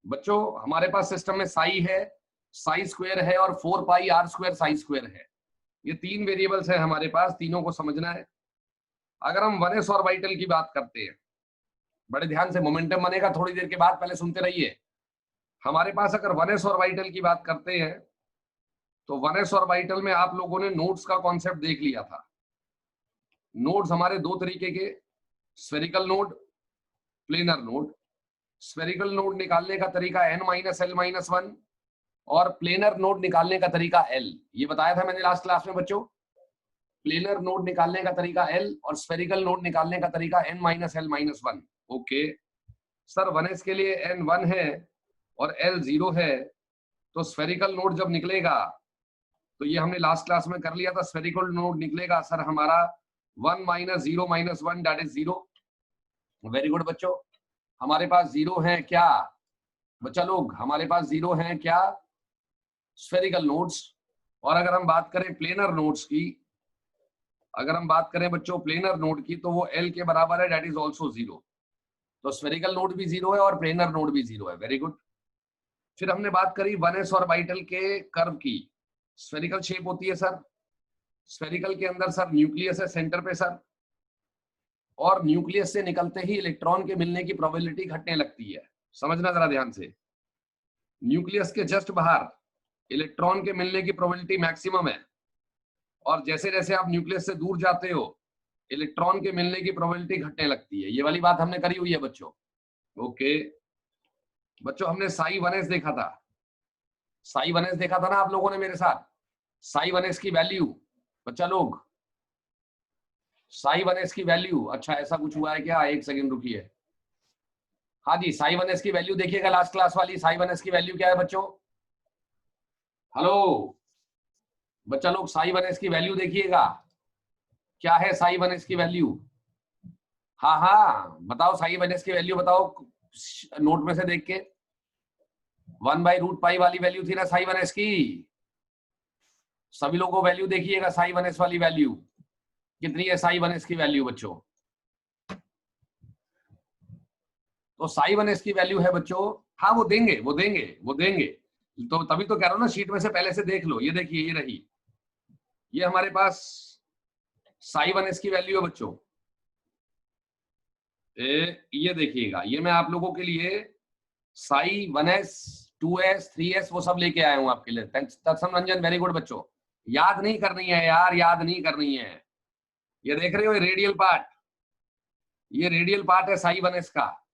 बच्चों हमारे पास सिस्टम में साई है, साई स्क्वायर है और 4 pi r square psi square है। ये तीन वेरिएबल्स हैं हमारे पास, तीनों को समझना है। अगर हम 1s ऑर्बिटल की बात करते हैं, बड़े ध्यान से, मोमेंटम बनेगा थोड़ी देर के बाद, पहले सुनते रहिए। हमारे पास अगर 1s ऑर्बिटल की बात करते हैं तो 1s ऑर्बिटल में आप लोगों ने नोड्स का कॉन्सेप्ट देख लिया था। नोड्स हमारे दो तरीके के, spherical node, planar node. Spherical node निकालने का तरीका n-l-1 और प्लेनर नोड निकालने का तरीका l। ये बताया था मैंने लास्ट क्लास में बच्चों। प्लेनर नोड निकालने का तरीका l और स्फेरिकल नोड निकालने का तरीका n-l-1। ओके सर, 1s के लिए n 1 है और l 0 है, तो स्फेरिकल नोड जब निकलेगा तो ये हमने लास्ट क्लास में कर लिया था। स्फेरिकल नोड निकलेगा सर हमारा 1 - 0 - 1 दैट इज 0। वेरी गुड बच्चों, हमारे पास 0 है क्या बच्चा लोग? हमारे पास 0 है क्या स्फेरिकल नोड्स। और अगर हम बात करें प्लेनर नोड्स की, अगर हम बात करें बच्चों प्लेनर नोड की, तो वो l के बराबर है, दैट इज ऑल्सो 0। तो स्फेरिकल नोड भी 0 है और प्लेनर नोड भी 0 है। Very good. फिर हमने बात करी 1s ऑर्बिटल के कर्व की। स्फेरिकल शेप होती है सर, स्फेरिकल के अंदर सर न्यूक्लियस है सेंटर पे सर, और न्यूक्लियस से निकलते ही इलेक्ट्रॉन के मिलने की प्रोबेबिलिटी घटने लगती है। समझना जरा ध्यान से, न्यूक्लियस के जस्ट बाहर इलेक्ट्रॉन के मिलने की प्रोबेबिलिटी मैक्सिमम है, और जैसे जैसे आप न्यूक्लियस से दूर जाते हो इलेक्ट्रॉन के मिलने की प्रोबेबिलिटी घटने लगती है। ये वाली बात हमने करी हुई है बच्चों। ओके बच्चों, हमने साई 1s देखा था, साई 1s देखा था ना आप लोगों ने मेरे साथ। साई 1s की वैल्यू बच्चा लोग, साई 1s की वैल्यू, अच्छा ऐसा कुछ हुआ है क्या? एक सेकंड रुकिए। हाँ जी, साई 1s की वैल्यू देखिएगा, लास्ट क्लास वाली साई 1s की वैल्यू क्या है बच्चों? हेलो बच्चा लोग, साई 1s की वैल्यू देखिएगा, क्या है साई 1s की वैल्यू? हाँ हाँ बताओ, साई 1s की वैल्यू बताओ नोट में से देख के। 1/√π वाली वैल्यू थी ना साई 1s की। सभी लोगों को वैल्यू देखिएगा, साई 1s वाली वैल्यू कितनी है? साई 1s की वैल्यू बच्चों, तो साई 1s की वैल्यू है बच्चों, हाँ वो देंगे वो देंगे वो देंगे, तो तभी तो कह रहा हूं ना, शीट में से पहले से देख लो। ये देखिए, ये रही, ये हमारे पास साई 1s की वैल्यू है बच्चों। ये देखिएगा, ये मैं आप लोगों के लिए साई 1s 2s 3s वो सब लेके आया हूं आपके लिए। तत्सम रंजन, वेरी गुड बच्चों, याद नहीं करनी है यार, याद नहीं करनी है। ये देख रहे हो, ये रेडियल पार्ट, ये रेडियल पार्ट है साई 1s का,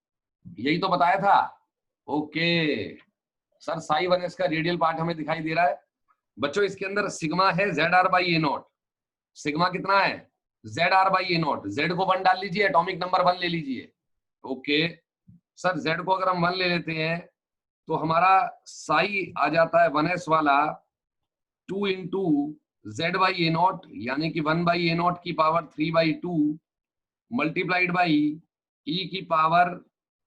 यही तो बताया था। ओके सर, साई 1s का रेडियल पार्ट हमें दिखाई दे रहा है बच्चों। इसके अंदर सिग्मा है ZR/A0। सिग्मा कितना है? ZR/A0। जेड को 1 डाल लीजिए, एटॉमिक नंबर 1 ले लीजिए। ओके सर, जेड को अगर हम 1 ले लेते हैं तो हमारा साई आ जाता है 1s वाला 2 × Z/A0, यानी कि 1/A0 की पावर 3/2 मल्टीप्लाइड बाई e की पावर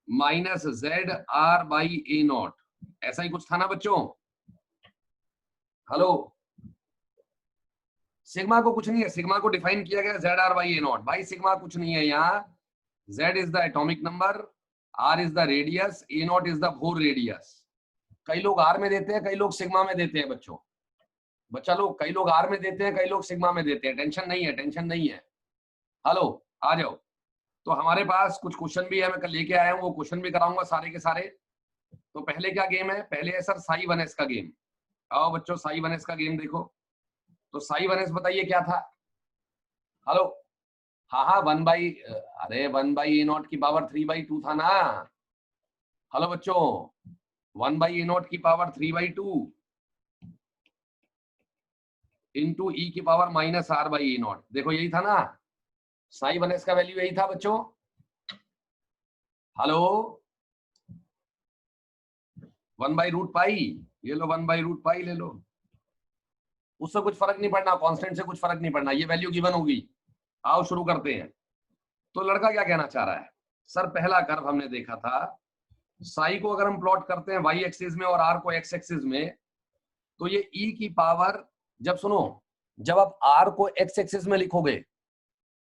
-ZR/A0। ऐसा ही कुछ था ना बच्चों? हेलो, सिग्मा को कुछ नहीं है, सिग्मा को डिफाइन किया गया ZR/A0। भाई सिग्मा कुछ नहीं है यहाँ, Z is the atomic number, R is the radius, A0 is the bore radius. कई लोग R में देते हैं, कई लोग सिग्मा में देते हैं बच्चों। बच्चा लोग, कई लोग R में देते हैं, कई लोग सिग्मा में देते हैं। टेंशन नहीं है, टेंशन नहीं है। हेलो, आ जाओ। तो हमारे पास कुछ क्वेश्चन भी है, मैं कल लेके आया हूँ, वो क्वेश्चन भी कराऊंगा सारे के सारे। तो पहले क्या गेम है? पहले है सर साई 1s का गेम। आओ बच्चों, साई 1s का गेम देखो। तो साई 1s बताइए क्या था? हेलो, हाँ हाँ, अरे 1/A0 की पावर 3/2 था ना। हेलो बच्चों, 1/A0 की पावर 3/2 इंटू E की पावर -R/A0। देखो यही था ना, साई 1s का वैल्यू यही था बच्चों। हेलो, 1/√π, ये लो 1/√π ले लो, उससे कुछ फर्क नहीं पड़ना, कांस्टेंट से कुछ फर्क नहीं पड़ना, ये वैल्यू गिवन होगी। आओ शुरू करते हैं। तो लड़का क्या कहना चाह रहा है? सर पहला कर्व हमने देखा था, साई को अगर हम प्लॉट करते हैं y एक्सिस में और r को x एक्सिस में, तो ये e की पावर, जब सुनो, जब आप r को x एक्सिस में लिखोगे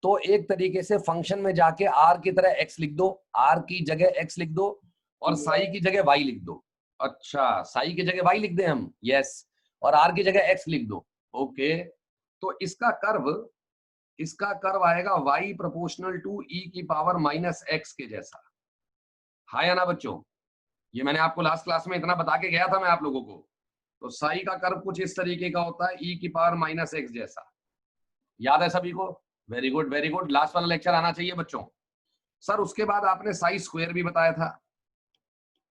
तो एक तरीके से फंक्शन में जाके r की तरह x लिख दो, r की जगह x लिख दो और साई की जगह y लिख दो। अच्छा, साई की जगह वाई लिख दें हम, यस, और आर की जगह एक्स लिख दो, ओके। तो इसका कर्व आएगा y प्रोपोर्शनल टू e की पावर माइनस एक्स के जैसा। हाँ या ना बच्चों? ये मैंने आपको लास्ट क्लास में इतना बता के गया था मैं आप लोगों को। तो साई का कर्व कुछ इस तरीके का होता है, e की पावर माइनस एक्स जैसा। याद है सभी को? Very good very good, last वाला लेक्चर आना चाहिए बच्चों। सर उसके बाद आपने साई स्क्वायर भी बताया था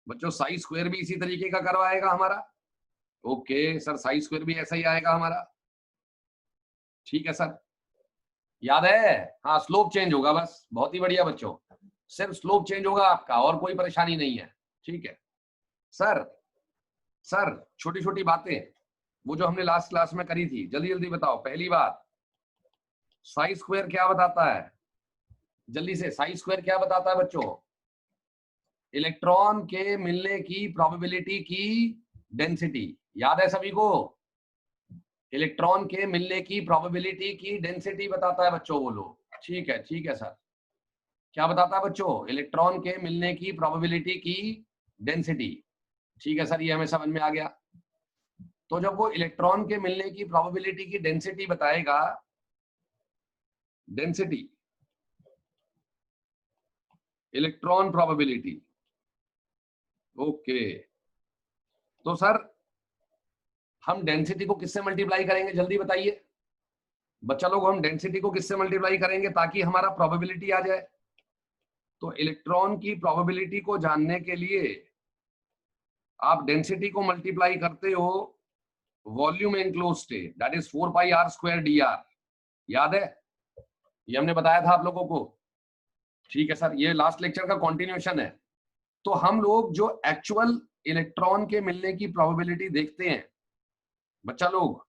बच्चों, साई स्क्वायर भी इसी तरीके का कर्व आएगा हमारा। ओके सर, साई स्क्वायर भी ऐसा ही आएगा हमारा, ठीक है सर, याद है? हाँ, स्लोप चेंज होगा बस, बहुत ही बढ़िया बच्चों, सिर्फ स्लोप चेंज होगा आपका, और कोई परेशानी नहीं है, ठीक है सर। सर छोटी छोटी बातें वो जो हमने लास्ट क्लास में करी थी, जल्दी जल्दी बताओ। पहली बात, साई स्क्वायर क्या बताता है? जल्दी से, साई स्क्वायर क्या बताता है बच्चों? इलेक्ट्रॉन के मिलने की प्रोबेबिलिटी की डेंसिटी। याद है सभी को? इलेक्ट्रॉन के मिलने की प्रोबेबिलिटी की डेंसिटी बताता है बच्चों, बोलो। ठीक है सर, क्या बताता है बच्चों? इलेक्ट्रॉन के मिलने की प्रोबेबिलिटी की डेंसिटी। ठीक है सर, ये हमें समझ में आ गया। तो जब वो इलेक्ट्रॉन के मिलने की प्रोबेबिलिटी की डेंसिटी बताएगा, डेंसिटी, इलेक्ट्रॉन प्रोबेबिलिटी, ओके। तो सर हम डेंसिटी को किससे मल्टीप्लाई करेंगे, जल्दी बताइए बच्चा लोग। हम डेंसिटी को किससे मल्टीप्लाई करेंगे ताकि हमारा प्रोबेबिलिटी आ जाए? तो इलेक्ट्रॉन की प्रोबेबिलिटी को जानने के लिए आप डेंसिटी को मल्टीप्लाई करते हो volume enclose state, that is 4 pi r square d r. याद है? ये हमने बताया था आप लोगों को, ठीक है सर, ये लास्ट लेक्चर का कंटिन्यूएशन है। तो हम लोग जो एक्चुअल इलेक्ट्रॉन के मिलने की प्रोबेबिलिटी देखते हैं बच्चा लोग,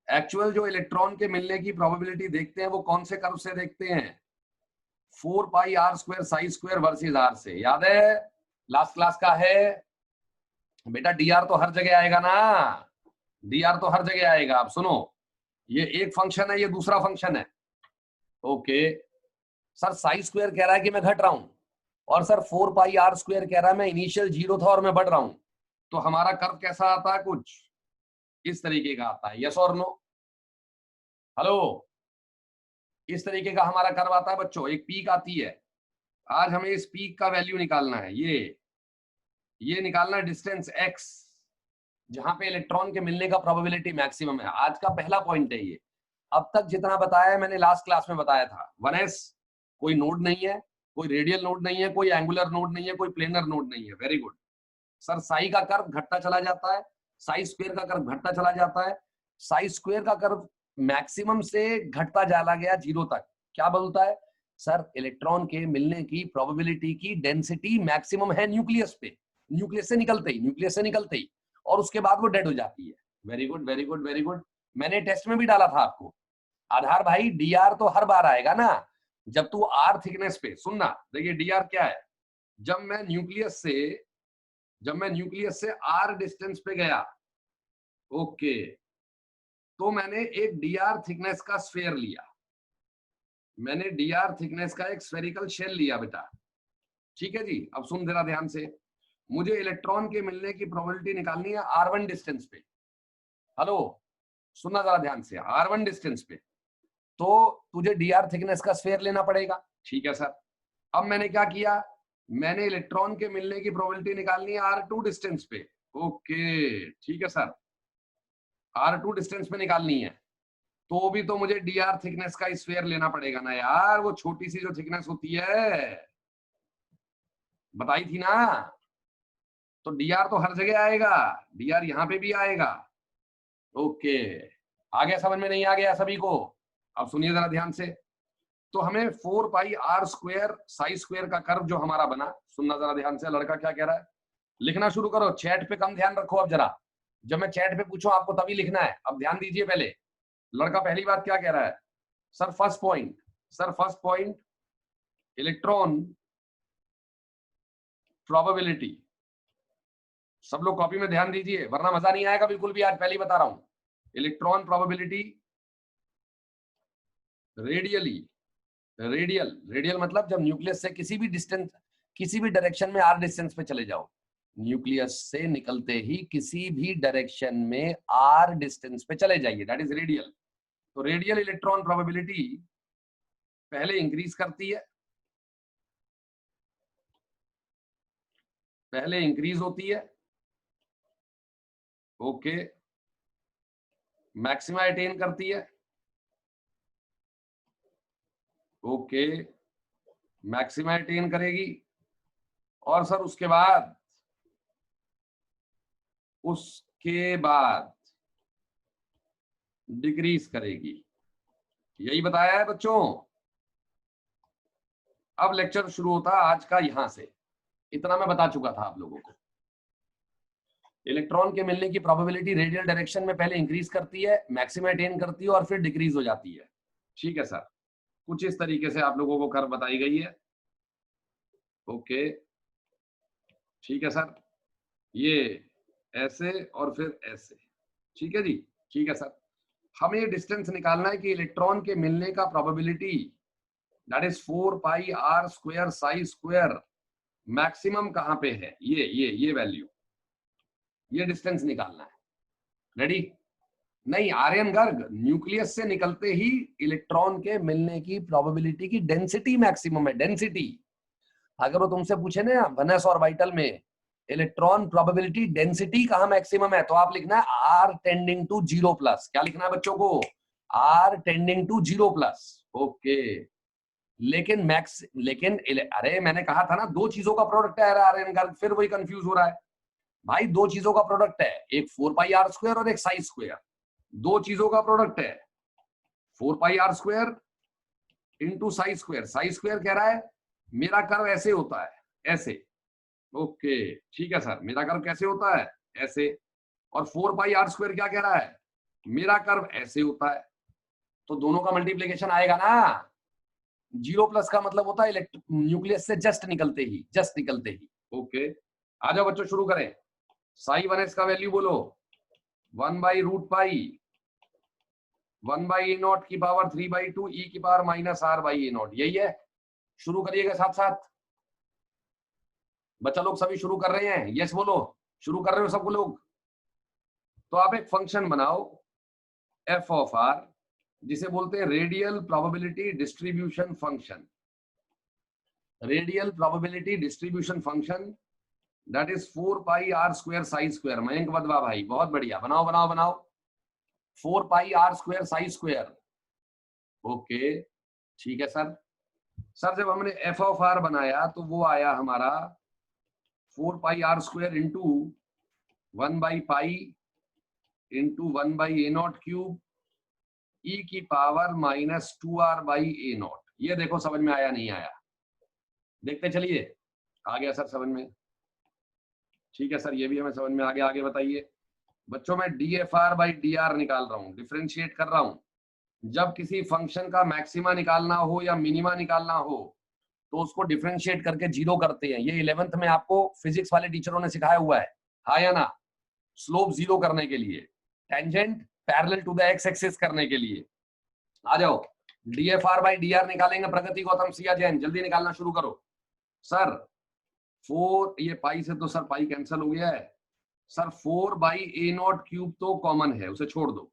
एक्चुअल जो इलेक्ट्रॉन के मिलने की प्रोबेबिलिटी देखते हैं वो कौन से कर्व से देखते हैं? 4 pi r square psi square versus r से। याद है? लास्ट क्लास का है बेटा। डी आर तो हर जगह आएगा ना, डी आर तो हर जगह आएगा। आप सुनो, ये एक फंक्शन है, ये दूसरा फंक्शन है, ओके। सर साई स्क्वायर कह रहा है कि मैं घट रहा हूं, और सर 4 पाई आर स्क्वायर कह रहा है मैं इनिशियल 0 था और मैं बढ़ रहा हूं। तो हमारा कर्व कैसा आता है? कुछ इस तरीके का आता है, यस और नो? हेलो, इस तरीके का हमारा कर्व आता है बच्चों, एक पीक आती है। आज हमें इस पीक का वैल्यू निकालना है, ये निकालना है डिस्टेंस x, जहां पे इलेक्ट्रॉन के मिलने का प्रोबेबिलिटी मैक्सिमम है। आज का पहला पॉइंट है ये। अब तक जितना बताया है मैंने लास्ट क्लास में बताया था, 1s कोई नोड नहीं है, कोई रेडियल नोड नहीं है, कोई एंगुलर नोड नहीं है, कोई प्लेनर नोड नहीं है। Very good sir. साई का कर्व घटता चला जाता है, साई स्क्वायर का कर्व घटता चला जाता है। साई स्क्वायर का कर्व मैक्सिमम से घटता चला गया 0 तक। क्या बोलता है सर? इलेक्ट्रॉन के मिलने की प्रोबेबिलिटी की डेंसिटी मैक्सिमम है न्यूक्लियस पे, न्यूक्लियस से निकलते ही, और उसके बाद वो डेड हो जाती है। Very good very good very good. मैंने टेस्ट में भी डाला था आपको, आधार भाई डी आर तो हर बार आएगा ना जब तू आर थिकनेस पे। सुनना, देखिए डी आर क्या है, जब मैं न्यूक्लियस से आर डिस्टेंस पे गया, ओके, तो मैंने एक डी आर थिकनेस का स्फीयर लिया, मैंने डी आर थिकनेस का एक स्फेरिकल शेल लिया बेटा, ठीक है जी। अब सुन जरा ध्यान से, मुझे इलेक्ट्रॉन के मिलने की प्रोबेबिलिटी निकालनी है R1 डिस्टेंस पे। हेलो, सुनना जरा ध्यान से, R1 डिस्टेंस पे तो तुझे डी आर थिकनेस का स्फीयर लेना पड़ेगा, ठीक है सर। अब मैंने क्या किया, मैंने इलेक्ट्रॉन के मिलने की प्रोबेबिलिटी निकालनी है R2 डिस्टेंस पे, ओके, ठीक है सर, R2 डिस्टेंस पे निकालनी है। तो भी तो मुझे डी आर थिकनेस का स्फीयर लेना पड़ेगा ना यार, वो छोटी सी जो थिकनेस होती है बताई थी ना। तो डी आर तो हर जगह आएगा, डी आर यहाँ पे भी आएगा, ओके। आ गया समझ में? नहीं आ गया सभी को? अब सुनिए जरा ध्यान से। तो हमें 4 pi r square psi square का कर्व जो हमारा बना, सुनना जरा ध्यान से, लड़का क्या कह रहा है, लिखना शुरू करो। चैट पे कम ध्यान रखो अब जरा, जब मैं चैट पे पूछूं आपको तभी लिखना है। अब ध्यान दीजिए पहले, लड़का पहली बात क्या कह रहा है? Sir first point electron probability. सब लोग कॉपी में ध्यान दीजिए वरना मजा नहीं आएगा बिल्कुल भी, आज पहले बता रहा हूं। इलेक्ट्रॉन प्रोबेबिलिटी रेडियल मतलब जब न्यूक्लियस से किसी भी डायरेक्शन में आर डिस्टेंस पे चले जाओ, न्यूक्लियस से निकलते ही किसी भी डायरेक्शन में r डिस्टेंस पे चले जाइए, दैट इज रेडियल। तो रेडियल इलेक्ट्रॉन प्रोबेबिलिटी पहले इंक्रीज करती है, पहले इंक्रीज होती है, ओके, मैक्सिमा अटेन करती है, ओके, मैक्सिमा अटेन करेगी, और सर उसके बाद डिक्रीज करेगी। यही बताया है बच्चों। अब लेक्चर शुरू होता आज का यहां से, इतना मैं बता चुका था आप लोगों को। इलेक्ट्रॉन के मिलने की प्रोबेबिलिटी रेडियल डायरेक्शन में पहले इंक्रीज करती है, मैक्सिमा अटेन करती है और फिर डिक्रीज हो जाती है। ठीक है सर, कुछ इस तरीके से आप लोगों को कर्व बताई गई है, ओके, ठीक है सर, ये ऐसे और फिर ऐसे, ठीक है जी, ठीक है सर। हमें ये डिस्टेंस निकालना है कि इलेक्ट्रॉन के मिलने का probability that is 4 pi r square psi square maximum कहां पे है, ये वैल्यू, ये डिस्टेंस निकालना है। रेडी? नहीं, आर्यन गर्ग, न्यूक्लियस से निकलते ही इलेक्ट्रॉन के मिलने की प्रोबेबिलिटी की डेंसिटी मैक्सिमम है, डेंसिटी। अगर वो तुमसे पूछे ना वनस ऑर्बिटल में इलेक्ट्रॉन प्रोबेबिलिटी डेंसिटी कहां मैक्सिमम है, तो आप लिखना है r टेंडिंग टू 0+। क्या लिखना है बच्चों को? r tending to 0+, okay. लेकिन अरे मैंने कहा था ना, दो चीजों का प्रोडक्ट है आर्यन गर्ग, फिर वही कंफ्यूज हो रहा है भाई। दो चीजों का प्रोडक्ट है, एक 4 पाई r स्क्वायर और एक साई स्क्वायर, दो चीजों का प्रोडक्ट है। 4 pi r square into Sai square, psi square कह रहा है मेरा कर्व ऐसे होता है, ऐसे, ओके, ठीक है सर, मेरा कर्व कैसे होता है, ऐसे। और 4 पाई r स्क्वायर क्या कह रहा है, मेरा कर्व ऐसे होता है। तो दोनों का मल्टीप्लीकेशन आएगा ना। 0+ का मतलब होता है न्यूक्लियस से जस्ट निकलते ही, ओके। आ जाओ बच्चों, शुरू करें। साई 1s का वैल्यू बोलो, 1/√पाई 1/a0 की पावर 3/2 e की पावर -r/a0, यही है। शुरू करिएगा साथ साथ। बच्चा लोग सभी शुरू कर रहे हैं? यस बोलो, शुरू कर रहे हो सब लोग? तो आप एक फंक्शन बनाओ f ऑफ r, जिसे बोलते हैं radial probability distribution function. Radial probability distribution function that is 4 pi r square psi square. Mayank Badwa भाई, बहुत बढ़िया, बनाओ बनाओ बनाओ। 4 pi r square psi square, okay, ठीक है सर। सर जब हमने f ऑफ r बनाया तो वो आया हमारा 4 पाई r स्क्वायर इंटू 1/पाई इंटू 1/a0 क्यूब e की पावर -2r/a0। ये देखो समझ में आया नहीं आया, देखते चलिए। आ गया सर समझ में? ठीक है सर, ये भी हमें समझ में आ गया। आगे बताइए बच्चों, मैं dfr/dr निकाल रहा हूँ, डिफरेंशिएट कर रहा हूँ। जब किसी फंक्शन का मैक्सिमा निकालना हो या मिनिमा निकालना हो तो उसको डिफरेंशिएट करके जीरो करते हैं। ये 11th में आपको फिजिक्स वाले टीचरों ने सिखाया हुआ है, हाँ या ना? स्लोप जीरो करने के लिए, tangent parallel to the x axis करने के लिए। आ जाओ, dfr/dr निकालेंगे। प्रगति गौतम सिया जैन, जल्दी निकालना शुरू करो। सर 4, ये पाई से तो सर पाई कैंसिल हो गया है सर। 4/a0 क्यूब तो कॉमन है, उसे छोड़ दो।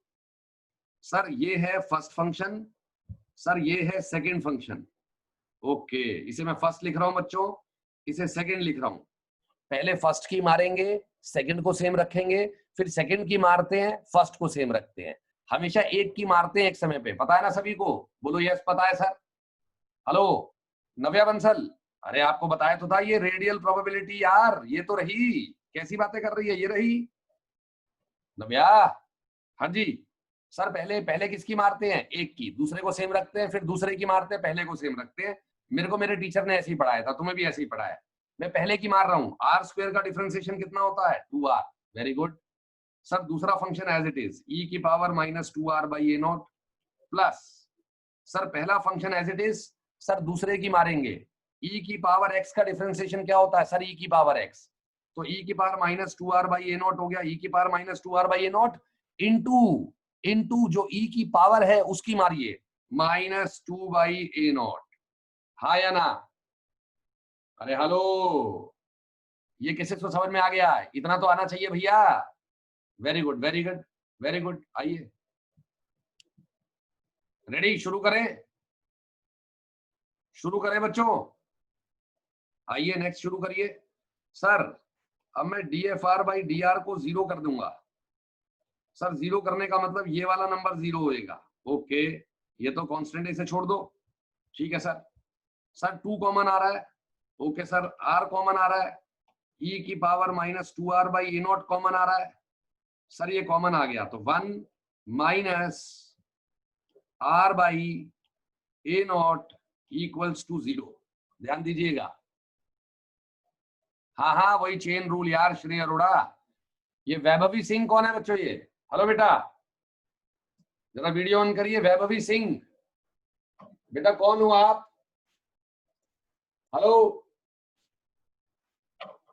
सर ये है फर्स्ट फंक्शन, सर ये है सेकंड फंक्शन, ओके। इसे मैं फर्स्ट लिख रहा हूं बच्चों, इसे सेकंड लिख रहा हूं। पहले फर्स्ट की मारेंगे, सेकंड को सेम रखेंगे, फिर सेकंड की मारते हैं, फर्स्ट को सेम रखते हैं। हमेशा एक की मारते हैं एक समय पे, पता है ना सभी को? बोलो यस पता है सर। हेलो नव्या बंसल, अरे आपको बताया तो था ये रेडियल प्रोबेबिलिटी यार, ये तो रही। कैसी बातें कर रही है, ये रही नव्या। हाँ जी सर, पहले किसकी मारते हैं? एक की, दूसरे को सेम रखते हैं, फिर दूसरे की मारते हैं, पहले को सेम रखते हैं। मेरे को मेरे टीचर ने ऐसे ही पढ़ाया था, तुम्हें भी ऐसे ही पढ़ाया। मैं पहले की मार रहा हूँ। r स्क्वायर का डिफरेंशिएशन कितना होता है? 2r, very good sir. दूसरा function as it is, e की पावर -2r/a0 प्लस, सर पहला function as it is, sir दूसरे की मारेंगे। e की पावर x का डिफरेंशिएशन क्या होता है सर? e की पावर x, तो e की पावर -2r/a0 हो गया। e की पावर -2r/a0 इंटू जो e की पावर है उसकी मारिए, -2/a0, हाँ या ना? अरे हेलो, ये किसी को समझ में आ गया? इतना तो आना चाहिए भैया। Very good, very good, very good. आइए, रेडी, शुरू करें, शुरू करें बच्चों। आइए नेक्स्ट शुरू करिए। सर अब मैं DFR बाई DR को 0 कर दूंगा। सर 0 करने का मतलब ये वाला नंबर 0 होएगा। ओके, ये तो कांस्टेंट, इसे छोड़ दो। ठीक है सर। सर 2 कॉमन आ रहा है। ओके सर, R कॉमन आ रहा है। e की power -2r by A0 common आ रहा है। सर ये कॉमन आ गया तो 1 minus r by A0 equals to 0। ध्यान दीजिएगा। हाँ हाँ, वही चेन रूल यार श्री अरोड़ा। ये वैभवी सिंह कौन है बच्चों? ये हेलो बेटा, जरा वीडियो ऑन करिए। वैभवी सिंह बेटा कौन हो आप? हेलो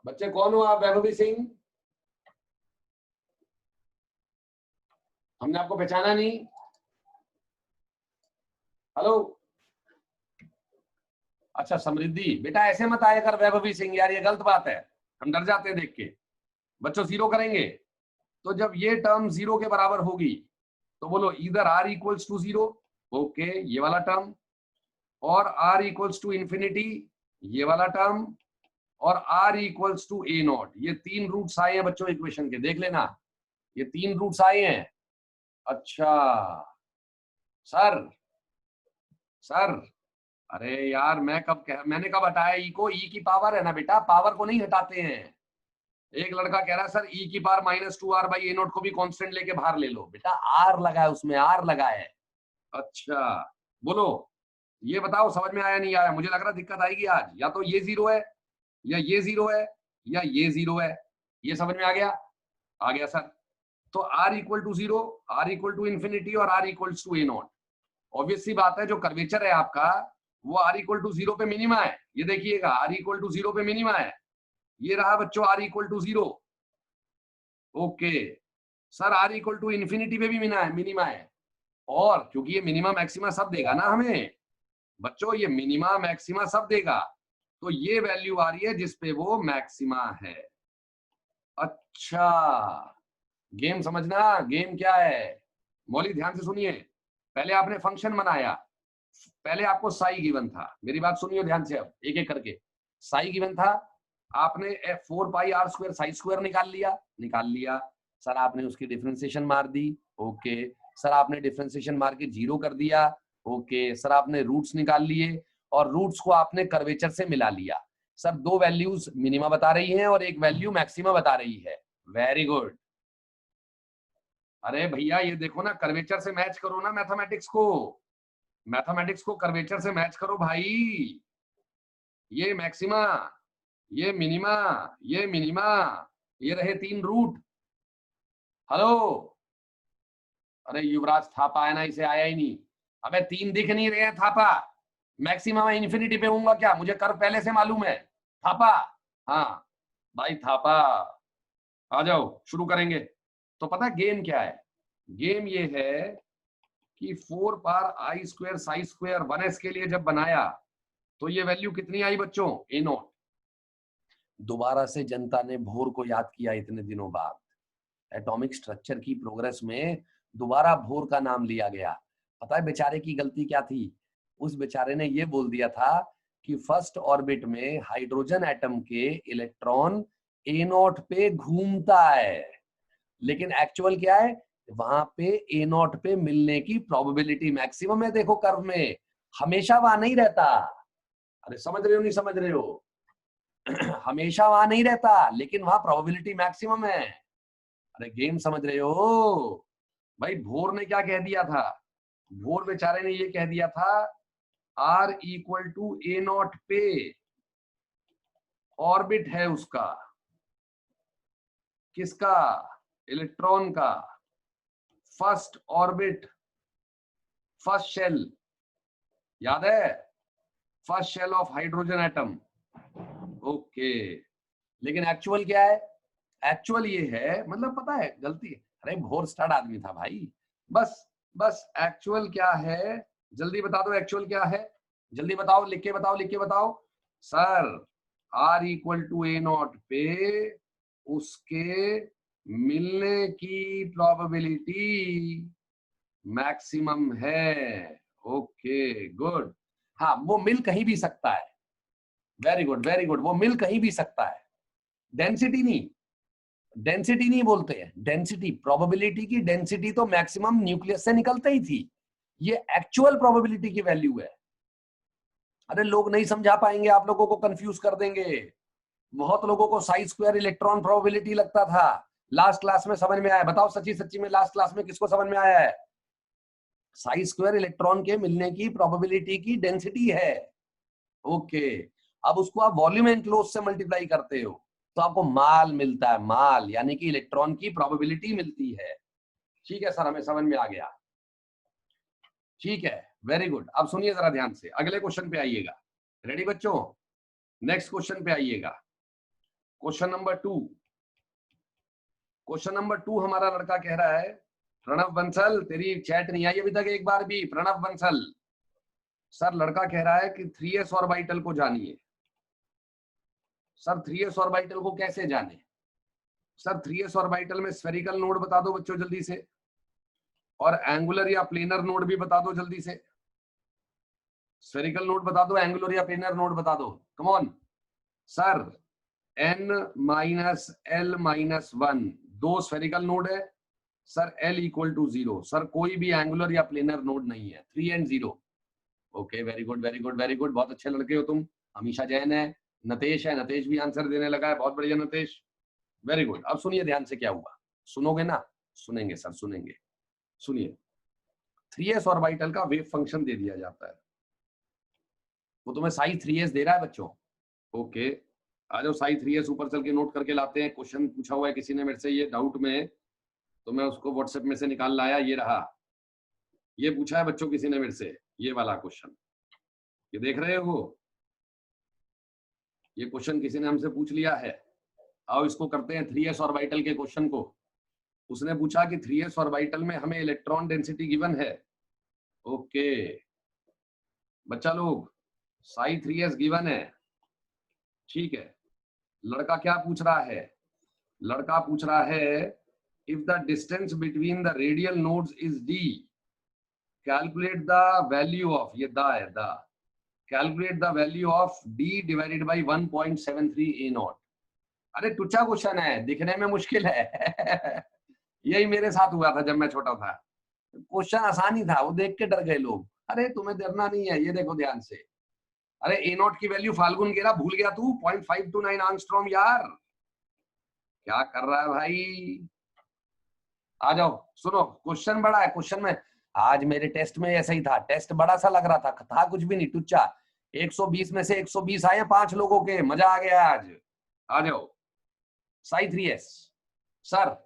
बच्चे, कौन हो आप? वैभवी सिंह, हमने आपको पहचाना नहीं। हेलो, अच्छा समृद्धि। बेटा ऐसे मत आया कर वैभवी सिंह यार, ये गलत बात है, हम डर जाते हैं देख के। बच्चों 0 करेंगे तो जब ये टर्म 0 के बराबर होगी तो बोलो इधर r इक्वल्स टू 0, ओके ये वाला टर्म, और r इक्वल्स टू इंफिनिटी ये वाला टर्म, और r इक्वल्स टू A0। ये 3 रूट्स आए हैं बच्चों इक्वेशन के, देख लेना, ये 3 रूट्स आए हैं। अच्छा सर, सर अरे यार मैंने कब हटाया ई को? ई की पावर है ना बेटा, पावर को नहीं हटाते हैं। एक लड़का कह रहा है सर ई की पावर -2r बाई A0 को भी कांस्टेंट लेके बाहर ले लो। बेटा r लगा है उसमें, r लगा है। अच्छा बोलो, ये बताओ समझ में आया नहीं आया? मुझे लग रहा दिक्कत आएगी आज। या तो ये 0 है, या ये 0 है, या ये 0 है। ये समझ में आ गया? आ गया सर। तो r equal to 0, r equal to infinity और r equal to A0। Obvious सी बात है, जो कर्वेचर है आपका वो r इक्वल टू 0 पे मिनिमा है। ये देखिएगा r इक्वल टू 0 पे मिनिमा है। ये रहा बच्चों r equal to 0। Okay sir, r equal to infinity पे भी मिनिमा है। और क्योंकि ये मिनिमा मैक्सिमा सब देगा ना हमें बच्चों, ये मिनिमा मैक्सिमा सब देगा, तो ये वैल्यू आ रही है जिसपे वो मैक्सिमा है। अच्छा गेम समझना, गेम क्या है? मौलिक ध्यान से सुनिए। पहले आपने फंक्शन बनाया, पहले आपको साई गिवन था। मेरी बात सुनिए ध्यान से, अब एक एक करके। साई गिवन था, आपने 4 pi r square psi square निकाल लिया। सर आपने उसकी डिफरेंशिएशन मार दी। ओके सर, आपने डिफरेंशिएशन मार के 0 कर दिया। ओके सर, आपने रूट्स निकाल लिए और रूट्स को आपने कर्वेचर से मिला लिया। सर 2 वैल्यूज मिनिमा बता रही हैं और एक वैल्यू मैक्सिमा बता रही है। Very good. अरे भैया ये देखो ना, कर्वेचर से मैच करो ना मैथमेटिक्स को, मैथमेटिक्स को कर्वेचर से मैच करो भाई। ये मैक्सिमा, ये मिनिमा, ये मिनिमा, ये रहे 3 रूट। हेलो, अरे युवराज थापा है ना, इसे आया ही नहीं। अबे 3 दिख नहीं रहे हैं थापा। मैक्सिमा में इंफिनिटी पे होऊंगा क्या? मुझे कर्व पहले से मालूम है थापा। हाँ भाई थापा, आ जाओ शुरू करेंगे। तो पता गेम क्या है? गेम ये है कि 4 पार आई स्क्वायर साई स्क्वायर 1s के लिए जब बनाया तो ये वैल्यू कितनी आई बच्चों? A0। दोबारा से जनता ने भोर को याद किया इतने दिनों बाद। एटॉमिक स्ट्रक्चर की प्रोग्रेस में दोबारा भोर का नाम लिया गया। पता है बेचारे की गलती क्या थी? उस बेचारे ने ये बोल दिया था कि फर्स्ट ऑर्बिट में हाइड्रोजन एटम के इलेक्ट्रॉन A0 पे घूमता है, लेकिन एक्चुअल क्या है? वहां पे A0 पे मिलने की प्रोबेबिलिटी मैक्सिमम है। देखो कर्व में हमेशा वहां नहीं रहता। अरे समझ रहे हो नहीं समझ रहे हो? हमेशा वहां नहीं रहता, लेकिन वहां प्रोबेबिलिटी मैक्सिमम है। अरे गेम समझ रहे हो भाई? भोर ने क्या कह दिया था? भोर बेचारे ने ये कह दिया था R इक्वल टू A0 पे ऑर्बिट है उसका, किसका? इलेक्ट्रॉन का। फर्स्ट ऑर्बिट, फर्स्ट शेल, याद है? First shell of hydrogen atom. Okay, लेकिन एक्चुअल क्या है? एक्चुअल ये है, मतलब पता है गलती है। अरे भोर स्टार्ट आदमी था भाई। बस बस एक्चुअल क्या है जल्दी बता दो, एक्चुअल क्या है जल्दी बताओ, लिख के बताओ, लिख के बताओ। Sir R equal to a naught पे उसके मिलने की प्रोबेबिलिटी मैक्सिमम है। Okay good. हाँ वो मिल कहीं भी सकता है। वेरी गुड वेरी गुड, वो मिल कहीं भी सकता है। डेंसिटी नहीं, डेंसिटी नहीं बोलते हैं, डेंसिटी, प्रोबेबिलिटी की डेंसिटी तो मैक्सिमम न्यूक्लियस से निकलते ही थी, ये एक्चुअल प्रोबेबिलिटी की वैल्यू है। अरे लोग नहीं समझा पाएंगे, आप लोगों को कंफ्यूज कर देंगे। बहुत लोगों को साई स्क्वायर इलेक्ट्रॉन प्रोबेबिलिटी लगता था, लास्ट क्लास में समझ में आया? बताओ सच्ची सच्ची में लास्ट क्लास में किसको समझ में आया है? साई स्क्वायर इलेक्ट्रॉन के मिलने की प्रोबेबिलिटी की डेंसिटी है। ओके, अब उसको आप वॉल्यूम एनक्लोज से मल्टीप्लाई करते हो तो आपको माल मिलता है, माल यानी कि इलेक्ट्रॉन की प्रोबेबिलिटी मिलती है। ठीक है सर, हमें समझ में आ गया। ठीक है, वेरी गुड। अब सुनिए जरा ध्यान से, अगले क्वेश्चन पे आइएगा। रेडी बच्चों? नेक्स्ट क्वेश्चन पे आइएगा। Question number 2। क्वेश्चन नंबर 2 हमारा लड़का कह रहा है, प्रणव बंसल तेरी चैट नहीं आई अभी तक एक बार भी। प्रणव बंसल सर, लड़का कह रहा है कि 3s ऑर्बिटल को जानिए। सर 3s ऑर्बिटल को कैसे जाने? सर 3s ऑर्बिटल में स्फेरिकल नोड बता दो बच्चों जल्दी से, और एंगुलर या प्लेनर नोड भी बता दो जल्दी से। स्फेरिकल नोड बता दो, एंगुलर या प्लेनर नोड बता दो, कम ऑन। सर n-l-1 दो स्फेरिकल नोड है sir, l equal to 0। Sir कोई भी एंगुलर या प्लेनर नोड नहीं है, 3 and 0। Okay very good very good very good, बहुत अच्छे लड़के हो तुम। अमीशा जैन है, नतेश है, नतेश भी आंसर देने लगा है, बहुत बढ़िया नतेश, वेरी गुड। अब सुनिए ध्यान से क्या हुआ, सुनोगे ना? सुनेंगे सर, सुनेंगे। सुनिए, 3s ऑर्बिटल का वेव फंक्शन दे दिया जाता है, वो तुम्हें साई 3s दे रहा है बच्चों। ओके, आ जाओ साई 3s ऊपर चल के नोट करके लाते हैं। क्वेश्चन पूछा हुआ है किसी ने मेरे से, ये डाउट में तो मैं उसको व्हाट्सएप में से निकाल लाया, ये रहा। ये पूछा है बच्चों किसी ने मेरे से, ये वाला क्वेश्चन, ये देख रहे हो? ये क्वेश्चन किसी ने हमसे पूछ लिया है। आओ इसको करते हैं 3s ऑर्बिटल के क्वेश्चन को। उसने पूछा कि 3s ऑर्बिटल में हमें इलेक्ट्रॉन डेंसिटी गिवन है। ओके बच्चा लोग, साई 3s गिवन है, ठीक है। लड़का क्या पूछ रहा है? लड़का पूछ रहा है, if the distance between the radial nodes is d, calculate the value of, ये द है the, calculate the value of d divided by 1.73 a not. अरे टुच्चा क्वेश्चन है, दिखने में मुश्किल है यही मेरे साथ हुआ था जब मैं छोटा था। क्वेश्चन आसान ही था, वो देख के डर गए लोग। अरे तुम्हें डरना नहीं है, ये देखो ध्यान से। अरे ए नॉट की वैल्यू फाल्गुन गेरा भूल गया तू? 0.529 एंगस्ट्रॉम यार, क्या कर रहा है भाई? आ जाओ सुनो, क्वेश्चन बड़ा है। क्वेश्चन में आज मेरे टेस्ट में ऐसा ही था, टेस्ट बड़ा सा लग रहा था कुछ भी नहीं, टुच्चा। 120 में से 120 आए 5 लोगों के, मजा आ गया आज। आ जाओ साई 3s। सर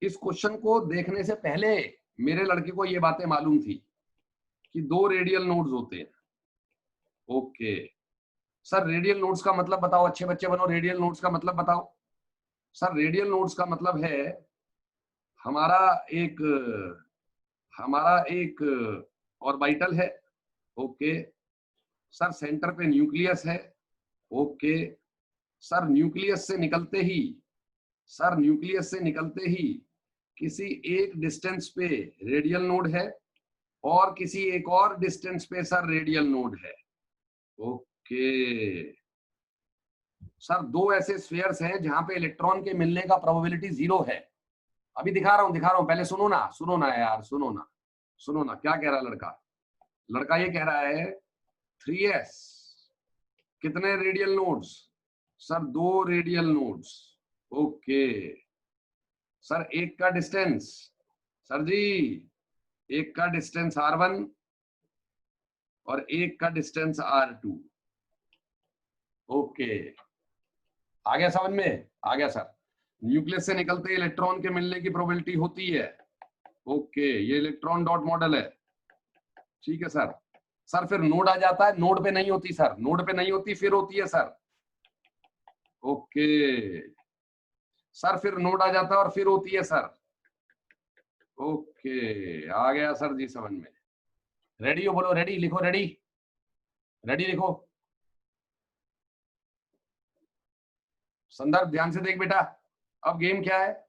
इस क्वेश्चन को देखने से पहले मेरे लड़के को ये बातें मालूम थी कि 2 रेडियल नोड्स होते हैं। ओके सर, रेडियल नोड्स का मतलब बताओ, अच्छे बच्चे बनो, रेडियल नोड्स का मतलब बताओ। सर रेडियल नोड्स का मतलब है हमारा एक ऑर्बिटल है। ओके सर, सेंटर पे न्यूक्लियस है। ओके सर, न्यूक्लियस से निकलते ही, सर न्यूक्लियस से निकलते ही किसी एक डिस्टेंस पे रेडियल नोड है, और किसी एक और डिस्टेंस पे सर रेडियल नोड है। ओके सर, दो ऐसे स्फीयर्स हैं जहां पे इलेक्ट्रॉन के मिलने का प्रोबेबिलिटी 0 है। अभी दिखा रहा हूं, पहले सुनो ना, सुनो ना यार, सुनो ना, सुनो ना, क्या कह रहा है लड़का? लड़का ये कह रहा है 3s कितने radial nodes? Sir 2 radial nodes. Okay sir, एक का डिस्टेंस, सर जी एक का डिस्टेंस r1 और एक का डिस्टेंस r2। ओके आ गया समझ में? आ गया सर। न्यूक्लियस से निकलते इलेक्ट्रॉन के मिलने की प्रोबेबिलिटी होती है। ओके ये इलेक्ट्रॉन डॉट मॉडल है, ठीक है सर। सर फिर नोड आ जाता है, नोड पे नहीं होती सर, नोड पे नहीं होती, फिर होती है सर। ओके सर, फिर नोड आ जाता है और फिर होती है सर। ओके आ गया सर जी समझ में। रेडी हो? बोलो रेडी, लिखो रेडी, रेडी लिखो। संदर्भ ध्यान से देख बेटा। अब गेम क्या है,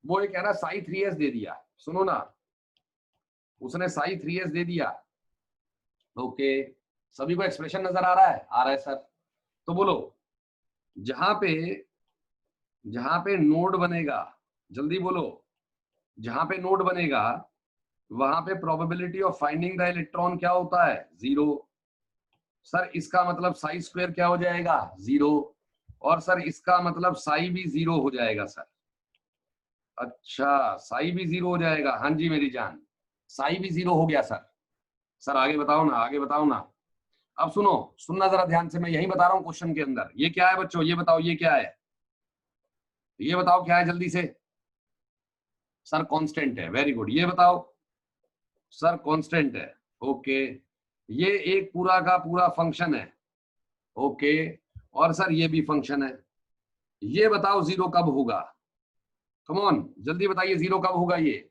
वो ये कह रहा साई 3s दे दिया, सुनो ना, उसने साई 3s दे दिया। ओके, सभी को एक्सप्रेशन नजर आ रहा है? आ रहा है सर। तो बोलो, जहां पे नोड बनेगा, जल्दी बोलो, जहां पे नोड बनेगा वहां पे probability of finding the electron क्या होता है? 0। सर इसका मतलब साई स्क्वायर क्या हो जाएगा? 0। और सर इसका मतलब साई भी 0 हो जाएगा सर। अच्छा, साई भी 0 हो जाएगा? हाँ जी मेरी जान, साई भी 0 हो गया सर। सर आगे बताओ ना, आगे बताओ ना। अब सुनो, सुनना जरा ध्यान से, मैं यही बता रहा हूँ क्वेश्चन के अंदर। ये क्या है बच्चों, ये बताओ, ये क्या है? ये बताओ क्या है जल्दी से। सर कांस्टेंट है, वेरी गुड। ये बताओ सर, कांस्टेंट है। ओके, ये एक पूरा का पूरा फंक्शन है। ओके, और सर ये भी फंक्शन है। ये बताओ 0 कब होगा? कम ऑन, जल्दी बताइए 0 कब होगा? ये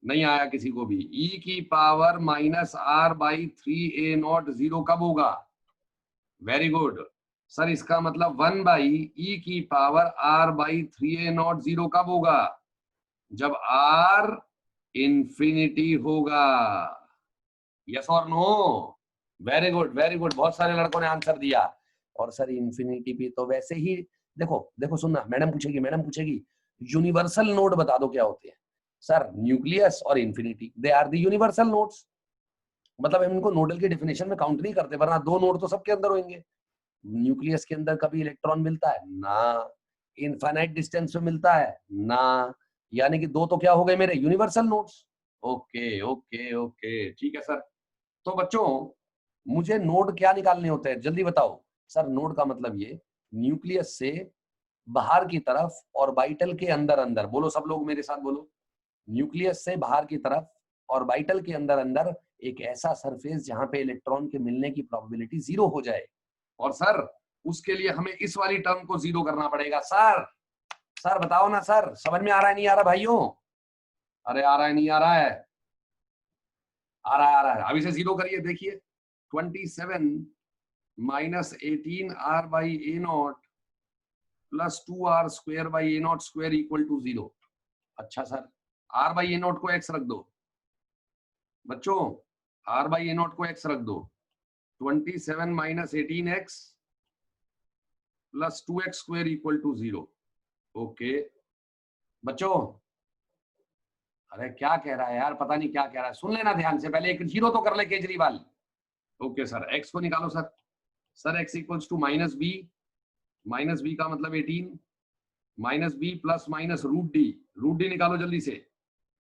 नहीं आया किसी को भी। e की पावर -r/3a0 0 कब होगा? वेरी गुड सर, इसका मतलब 1/e की पावर r/3a0 0 कब होगा? जब r इंफिनिटी होगा। यस और no? Very good, very good, बहुत सारे लड़कों ने आंसर दिया। और सर इंफिनिटी भी तो वैसे ही, देखो देखो सुनना, मैडम पूछेगी यूनिवर्सल नोड बता दो क्या होते हैं। सर न्यूक्लियस और infinity, they are the universal nodes. मतलब हम इनको नोडल की डेफिनेशन में काउंट नहीं करते, वरना 2 नोड तो सबके अंदर होंगे। न्यूक्लियस के अंदर कभी इलेक्ट्रॉन मिलता है ना, इनफाइनाइट डिस्टेंस में मिलता है ना, यानी कि 2 तो क्या हो गए मेरे? Universal nodes. Okay okay okay, ठीक है सर। तो बच्चों, मुझे नोड क्या निकालने होते हैं जल्दी बताओ। सर नोड का मतलब ये, न्यूक्लियस से बाहर की तरफ ऑर्बिटल के अंदर अंदर, बोलो सब लोग मेरे साथ बोलो, न्यूक्लियस से बाहर की तरफ ऑर्बिटल के अंदर अंदर एक ऐसा सरफेस जहां पे इलेक्ट्रॉन के मिलने की प्रोबेबिलिटी 0 हो जाए। और सर उसके लिए हमें इस वाली टर्म को 0 करना पड़ेगा। सर सर बताओ ना सर, समझ में आ रहा है नहीं आ रहा भाइयों? अरे आ रहा है नहीं आ रहा है? आ रहा है, आ रहा है। अभी से 0 करिए, देखिए 27 - 18r/a0 plus 2r² equal to 0। अच्छा सर, r/a0 को x रख दो बच्चों, r/a0 को x रख दो। 27 - 18x plus 2x² equal to 0। Okay बच्चों, अरे क्या कह रहा है यार, पता नहीं क्या कह रहा है, सुन लेना ध्यान से, पहले एक 0 तो कर ले केजरीवाल। ओके सर, x को निकालो sir. Sir x equals to -b, -b का मतलब 18, -b प्लस माइनस √d निकालो जल्दी से।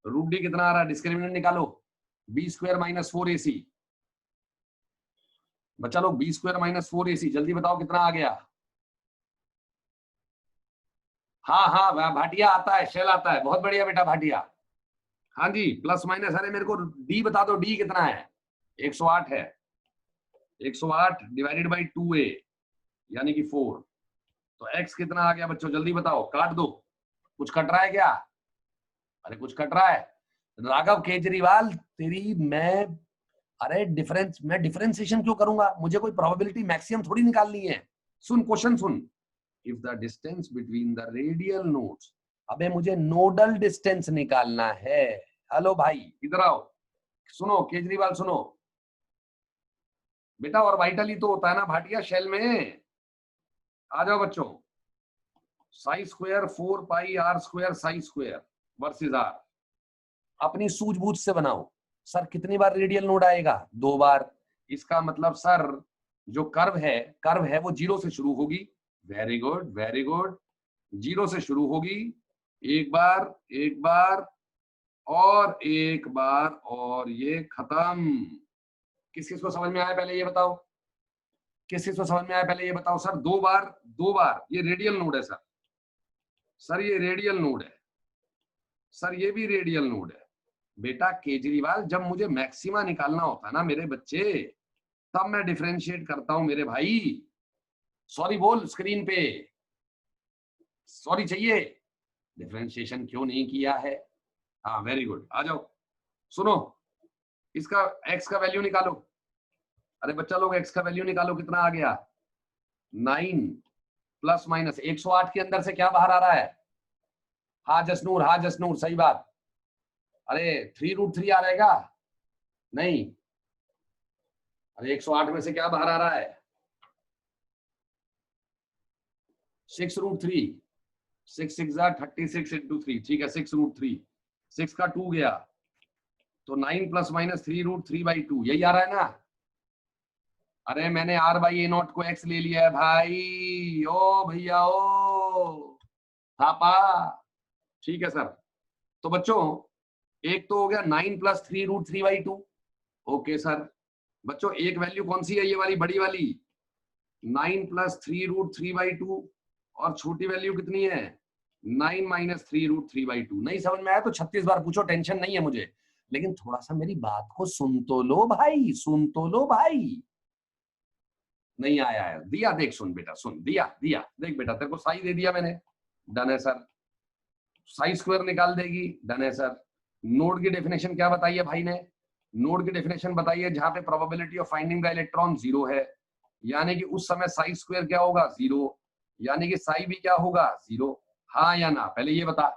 √d कितना आ रहा है? डिस्क्रिमिनेंट निकालो, b² - 4ac। बच्चा लोग b² - 4ac, जल्दी बताओ कितना आ गया? हाँ हाँ भाटिया आता है, शेल आता है, बहुत बढ़िया बेटा भाटिया। हाँ जी, प्लस माइनस, अरे मेरे को डी बता दो, डी कितना है? 108 है। 108 डिवाइडेड बाई 2a यानी कि 4। तो x कितना आ गया बच्चों, जल्दी बताओ, काट दो। कुछ कट रहा है क्या? अरे कुछ कट रहा है? राघव केजरीवाल तेरी मैं, अरे मैं डिफरेंशिएशन क्यों करूंगा? मुझे कोई प्रोबेबिलिटी मैक्सिमम थोड़ी निकालनी है। सुन क्वेश्चन सुन, if the distance between the radial nodes, अबे मुझे नोडल डिस्टेंस निकालना है। हेलो भाई इधर आओ, सुनो केजरीवाल सुनो बेटा, और वाइटल ही तो होता है ना भाटिया शेल में। आ जाओ बच्चों, psi square 4πr² psi square versus r, अपनी सूझबूझ से बनाओ। सर कितनी बार रेडियल नोड आएगा? 2 बार। इसका मतलब सर जो कर्व है वो 0 से शुरू होगी। वेरी गुड वेरी गुड, 0 से शुरू होगी, एक बार और एक बार, और ये खत्म। किस किस को समझ में आया पहले ये बताओ? किस किस को समझ में आया पहले ये बताओ? सर 2 बार ये रेडियल नोड है सर। सर ये रेडियल नोड है, सर ये भी रेडियल नोड है। बेटा केजरीवाल, जब मुझे मैक्सिमा निकालना होता है ना मेरे बच्चे, तब मैं डिफरेंशिएट करता हूं मेरे भाई। सॉरी बोल स्क्रीन पे, सॉरी चाहिए, डिफरेंशिएशन क्यों नहीं किया है? हाँ वेरी गुड, आ जाओ सुनो, इसका x का वैल्यू निकालो। अरे बच्चा लोग x का वैल्यू निकालो, कितना आ गया? 9 प्लस माइनस 108 के अंदर से क्या बाहर आ रहा है? हाँ जसनूर, हाँ जसनूर, सही बात। अरे 3√3 आ रहेगा? नहीं, अरे 108 में से क्या बाहर आ रहा है? 6√3। 6 6 36 इंटू 3, ठीक है 6√3। 6 का 2 गया तो 9 प्लस माइनस 3√3/2, यही आ रहा है ना? अरे मैंने r/a0 को x ले लिया है भाई, ओ भैया ओ थापा। ठीक है सर। तो बच्चों एक तो हो गया 9 प्लस 3√3/2। Okay sir. बच्चों एक वैल्यू कौन सी है? ये वाली बड़ी वाली 9 प्लस 3√3/2, और छोटी वैल्यू कितनी है? 9 माइनस 3√3/2। नहीं समझ में आया तो 36 बार पूछो, टेंशन नहीं है मुझे, लेकिन थोड़ा सा मेरी बात को सुन तो लो भाई, सुन तो लो भाई। नहीं आया है? दिया देख, सुन बेटा सुन, दिया दिया देख बेटा, तेरे को साई दे दिया मैंने, डन है सर। साई स्क्वायर निकाल देगी, डन है सर। नोड की डेफिनेशन क्या बताई है भाई ने? नोड की डेफिनेशन बताई है जहां पे probability of finding the electron 0 है, यानी कि उस समय साई स्क्वायर क्या होगा? 0, यानी कि साई भी क्या होगा? 0। हाँ या ना? पहले ये बता।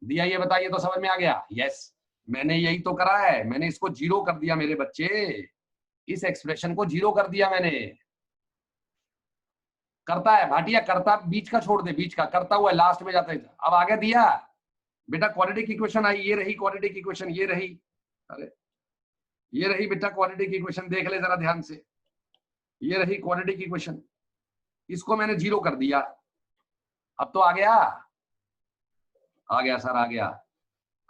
दिया, ये बताइए तो समझ में आ गया? यस, मैंने यही तो करा है, मैंने इसको 0 कर दिया मेरे बच्चे, इस एक्सप्रेशन को 0 कर दिया मैंने। करता है भाटिया, करता बीच का छोड़ दे, बीच का करता हुआ लास्ट में जाता है। अब आगे दिया बेटा, क्वाड्रेटिक इक्वेशन आई, ये रही क्वाड्रेटिक इक्वेशन, ये रही, अरे ये रही बेटा क्वाड्रेटिक इक्वेशन, देख ले जरा ध्यान से, ये रही क्वाड्रेटिक इक्वेशन, इसको मैंने 0 कर दिया। अब तो आ गया, आ गया सर, आ गया।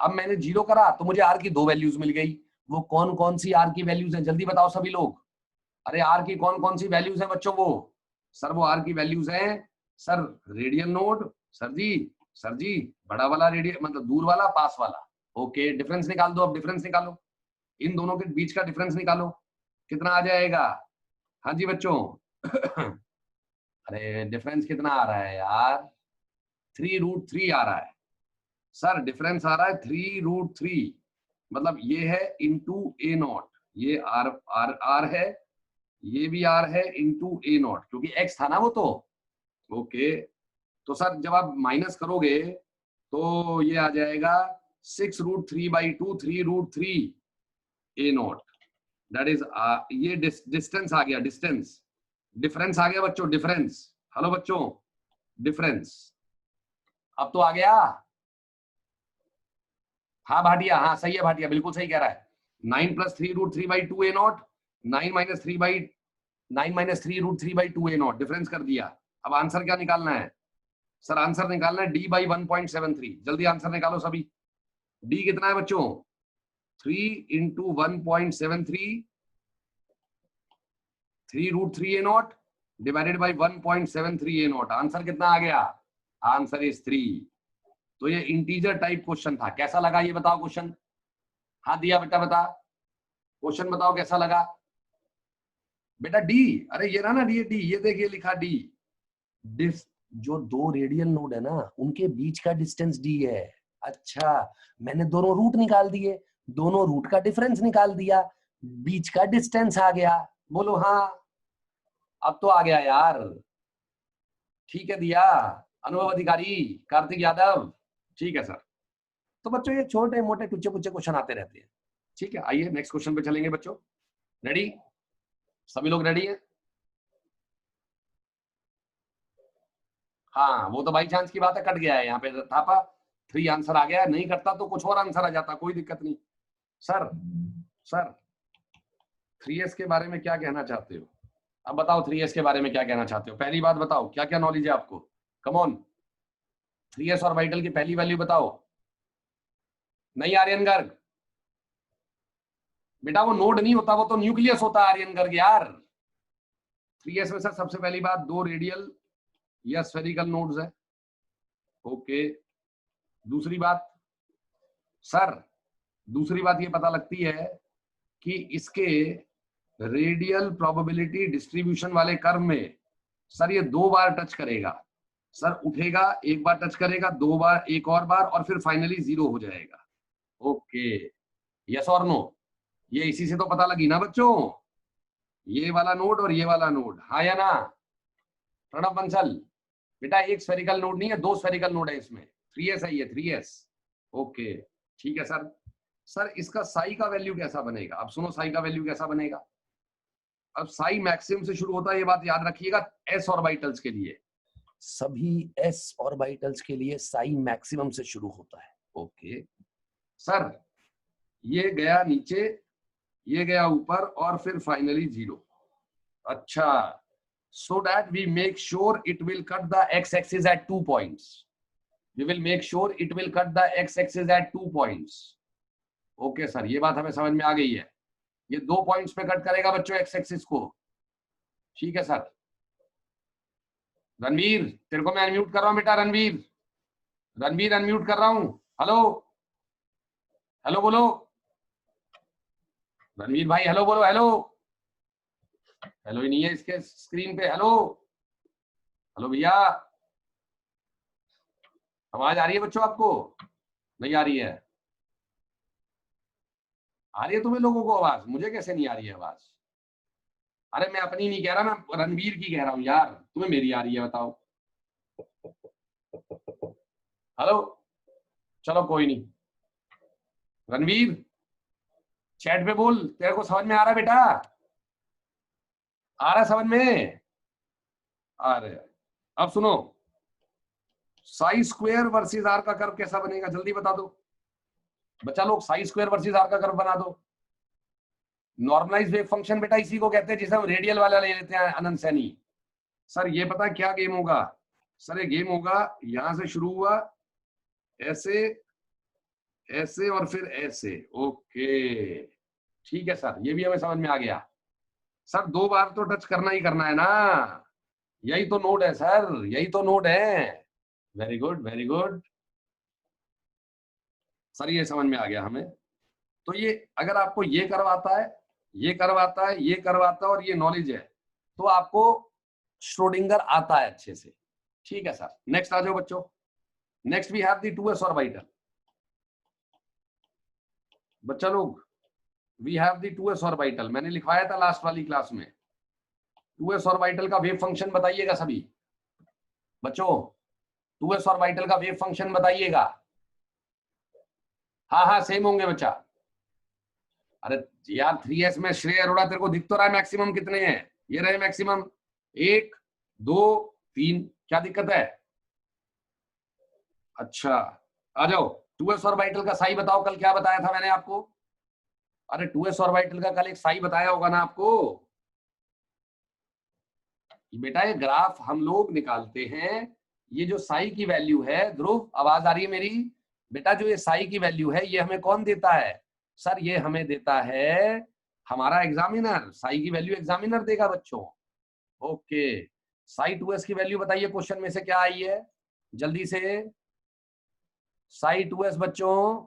अब मैंने 0 करा तो मुझे आर की 2 वैल्यूज मिल गई। वो कौन कौन सी आर की वैल्यूज हैं? जल्दी बताओ सभी लोग। अरे आर की कौन कौन सी वैल्यूज हैं बच्चों? वो सर, वो आर की वैल्यूज हैं सर, रेडियल नोड, सर जी, सर जी, बड़ा वाला रेडियल मतलब दूर वाला, पास वाला। ओके, डिफरेंस निकाल दो, अब डिफरेंस निकालो, इन दोनों के बीच का डिफरेंस निकालो, कितना आ जाएगा? हाँ जी बच्चों। अरे डिफरेंस कितना आ रहा है यार? 3√3 आ रहा है सर, डिफरेंस आ रहा है 3√3, मतलब ये है इंटू a0, ये आर आर आर है, ये भी आर है, इंटू a0, क्योंकि x था ना वो तो। ओके, तो सर जब आप माइनस करोगे तो ये आ जाएगा 6√3/2, 3√3 a0, दैट इज ये डिस्टेंस आ गया, डिस्टेंस, डिफरेंस आ गया बच्चों, डिफरेंस। हेलो बच्चों, डिफरेंस अब तो आ गया। हाँ भाटिया, हाँ सही है भाटिया, बिल्कुल सही कह रहा है। 9 plus 3√3/2 a0, 9 minus 3√3/2 a0, difference कर दिया। अब आंसर क्या निकालना है? सर आंसर निकालना है d/1.73, जल्दी आंसर निकालो सभी। d कितना है बच्चों? 3 into 1.73, 3√3 a0 divided by 1.73 a0, answer कितना आ गया? Answer is 3। तो ये इंटीजर टाइप क्वेश्चन था, कैसा लगा ये बताओ क्वेश्चन? हाँ दिया बेटा, बता क्वेश्चन, बताओ कैसा लगा बेटा? डी, अरे ये रहा ना डी, डी ये देखिए लिखा डी, जो 2 रेडियल नोड है ना उनके बीच का डिस्टेंस डी है। अच्छा, मैंने दोनों रूट निकाल दिए, दोनों रूट का डिफरेंस निकाल दिया, बीच का डिस्टेंस आ गया। बोलो हाँ, अब तो आ गया यार। ठीक है दिया, अनुभव अधिकारी कार्तिक यादव, ठीक है सर। तो बच्चों ये छोटे मोटे टुच्चे पुच्चे क्वेश्चन आते रहते हैं। ठीक है, आइए नेक्स्ट क्वेश्चन पे चलेंगे बच्चों। रेडी? सभी लोग रेडी हैं? हाँ वो तो बाई चांस की बात है, कट गया है यहाँ पे थापा, 3 आंसर आ गया है, नहीं करता तो कुछ और आंसर आ जाता, कोई दिक्कत नहीं। सर, सर 3s के बारे में क्या कहना चाहते हो? अब बताओ 3s के बारे में क्या कहना चाहते हो? पहली बात बताओ, क्या क्या नॉलेज है आपको? कम ऑन, 3s ऑर्बिटल की पहली वैल्यू बताओ। नहीं आर्यन गर्ग बेटा, वो नोड नहीं होता, वो तो न्यूक्लियस होता है आर्यन गर्ग यार। 3s में सर सबसे पहली बात 2 रेडियल या स्फेरिकल नोड्स है। ओके, दूसरी बात सर, दूसरी बात ये पता लगती है कि इसके रेडियल प्रोबेबिलिटी डिस्ट्रीब्यूशन वाले कर्व में सर ये 2 बार टच करेगा, सर उठेगा, एक बार टच करेगा, 2 बार, एक और बार, और फिर फाइनली 0 हो जाएगा। ओके, यस और नो? ये इसी से तो पता लगी ना बच्चों, ये वाला नोड और ये वाला नोड, हाँ या ना? प्रणव बंसल, बेटा एक स्फेरिकल नोड नहीं है, 2 स्फेरिकल नोड है इसमें, 3s है ये, 3s। ओके ठीक है सर। सर इसका साई का वैल्यू कैसा बनेगा? अब सुनो साई का वैल्यू कैसा बनेगा। अब साई मैक्सिमम से शुरू होता है, ये बात याद रखिएगा, s ऑर्बिटल्स के लिए, सभी s ऑर्बिटल्स के लिए साई मैक्सिमम से शुरू होता है। ओके सर, ये गया नीचे, ये गया ऊपर, और फिर फाइनली 0। अच्छा, so that we make sure it will cut the x-axis at 2 points. We will make sure it will cut the x-axis at 2 points. Okay sir, ये बात हमें समझ में आ गई है, ये 2 पॉइंट्स पे कट करेगा बच्चों x-axis को। ठीक है सर। रणवीर, तेरे को मैं अनम्यूट कर रहा हूं बेटा, रणवीर, रणवीर अनम्यूट कर रहा हूं। हेलो, हेलो बोलो रणवीर भाई, हेलो बोलो, हेलो, हेलो ही नहीं है इसके स्क्रीन पे। हेलो, हेलो भैया, आवाज आ रही है बच्चों आपको? नहीं आ रही है? आ रही है तुम्हें लोगों को आवाज? मुझे कैसे नहीं आ रही है आवाज? अरे मैं अपनी नहीं कह रहा, मैं रणवीर की कह रहा हूँ यार, तुम्हें मेरी आ रही है बताओ। हेलो, चलो कोई नहीं। रणवीर चैट पे बोल, तेरे को समझ में आ रहा है बेटा? आ रहा है समझ में? अरे अब सुनो, साई स्क्वायर वर्सेस आर का कर्व कैसा बनेगा, जल्दी बता दो बच्चा लोग। साई स्क्वायर वर्सेस आर का कर्व बना दो। नॉर्मलाइज वेव फंक्शन बेटा इसी को कहते हैं जिसे हम रेडियल वाला ले लेते हैं अनंत सैनी। सर ये पता क्या गेम होगा? सर ये गेम होगा, यहां से शुरू हुआ, ऐसे ऐसे और फिर ऐसे। ओके ठीक है सर, ये भी हमें समझ में आ गया। सर 2 बार तो टच करना ही करना है ना, यही तो नोड है सर, यही तो नोड है। Very good, very good sir, ये समझ में आ गया हमें। तो ये अगर आपको ये करवाता है, ये करवाता है, ये करवाता है, और ये नॉलेज है, तो आपको श्रोडिंगर आता है अच्छे से। ठीक है सर, नेक्स्ट आ जाओ बच्चों। Next we have the 2s orbital. बच्चा लोग, we have the 2s orbital, मैंने लिखवाया था लास्ट वाली क्लास में। 2s ऑर्बिटल का वेव फंक्शन बताइएगा सभी बच्चों, 2s ऑर्बिटल का वेव फंक्शन बताइएगा। हाँ हाँ सेम होंगे बच्चा। अरे यार 3s में श्रेय अरोड़ा, तेरे को दिख तो रहा है मैक्सिमम कितने हैं? ये रहे मैक्सिमम 1 2 3, क्या दिक्कत है? अच्छा आ जाओ, 2s ऑर्बिटल का साई बताओ, कल क्या बताया था मैंने आपको? अरे 2s ऑर्बिटल का कल एक साई बताया होगा ना आपको बेटा। ये ग्राफ हम लोग निकालते हैं, ये जो साई की वैल्यू है, ध्रुव आवाज आ रही है मेरी बेटा? जो ये साई की वैल्यू है, ये हमें कौन देता है? सर ये हमें देता है हमारा एग्जामिनर, साई की वैल्यू एग्जामिनर देगा बच्चों। ओके, साई 2s की वैल्यू बताइए, क्वेश्चन में से क्या आई है जल्दी से? साई 2s बच्चों,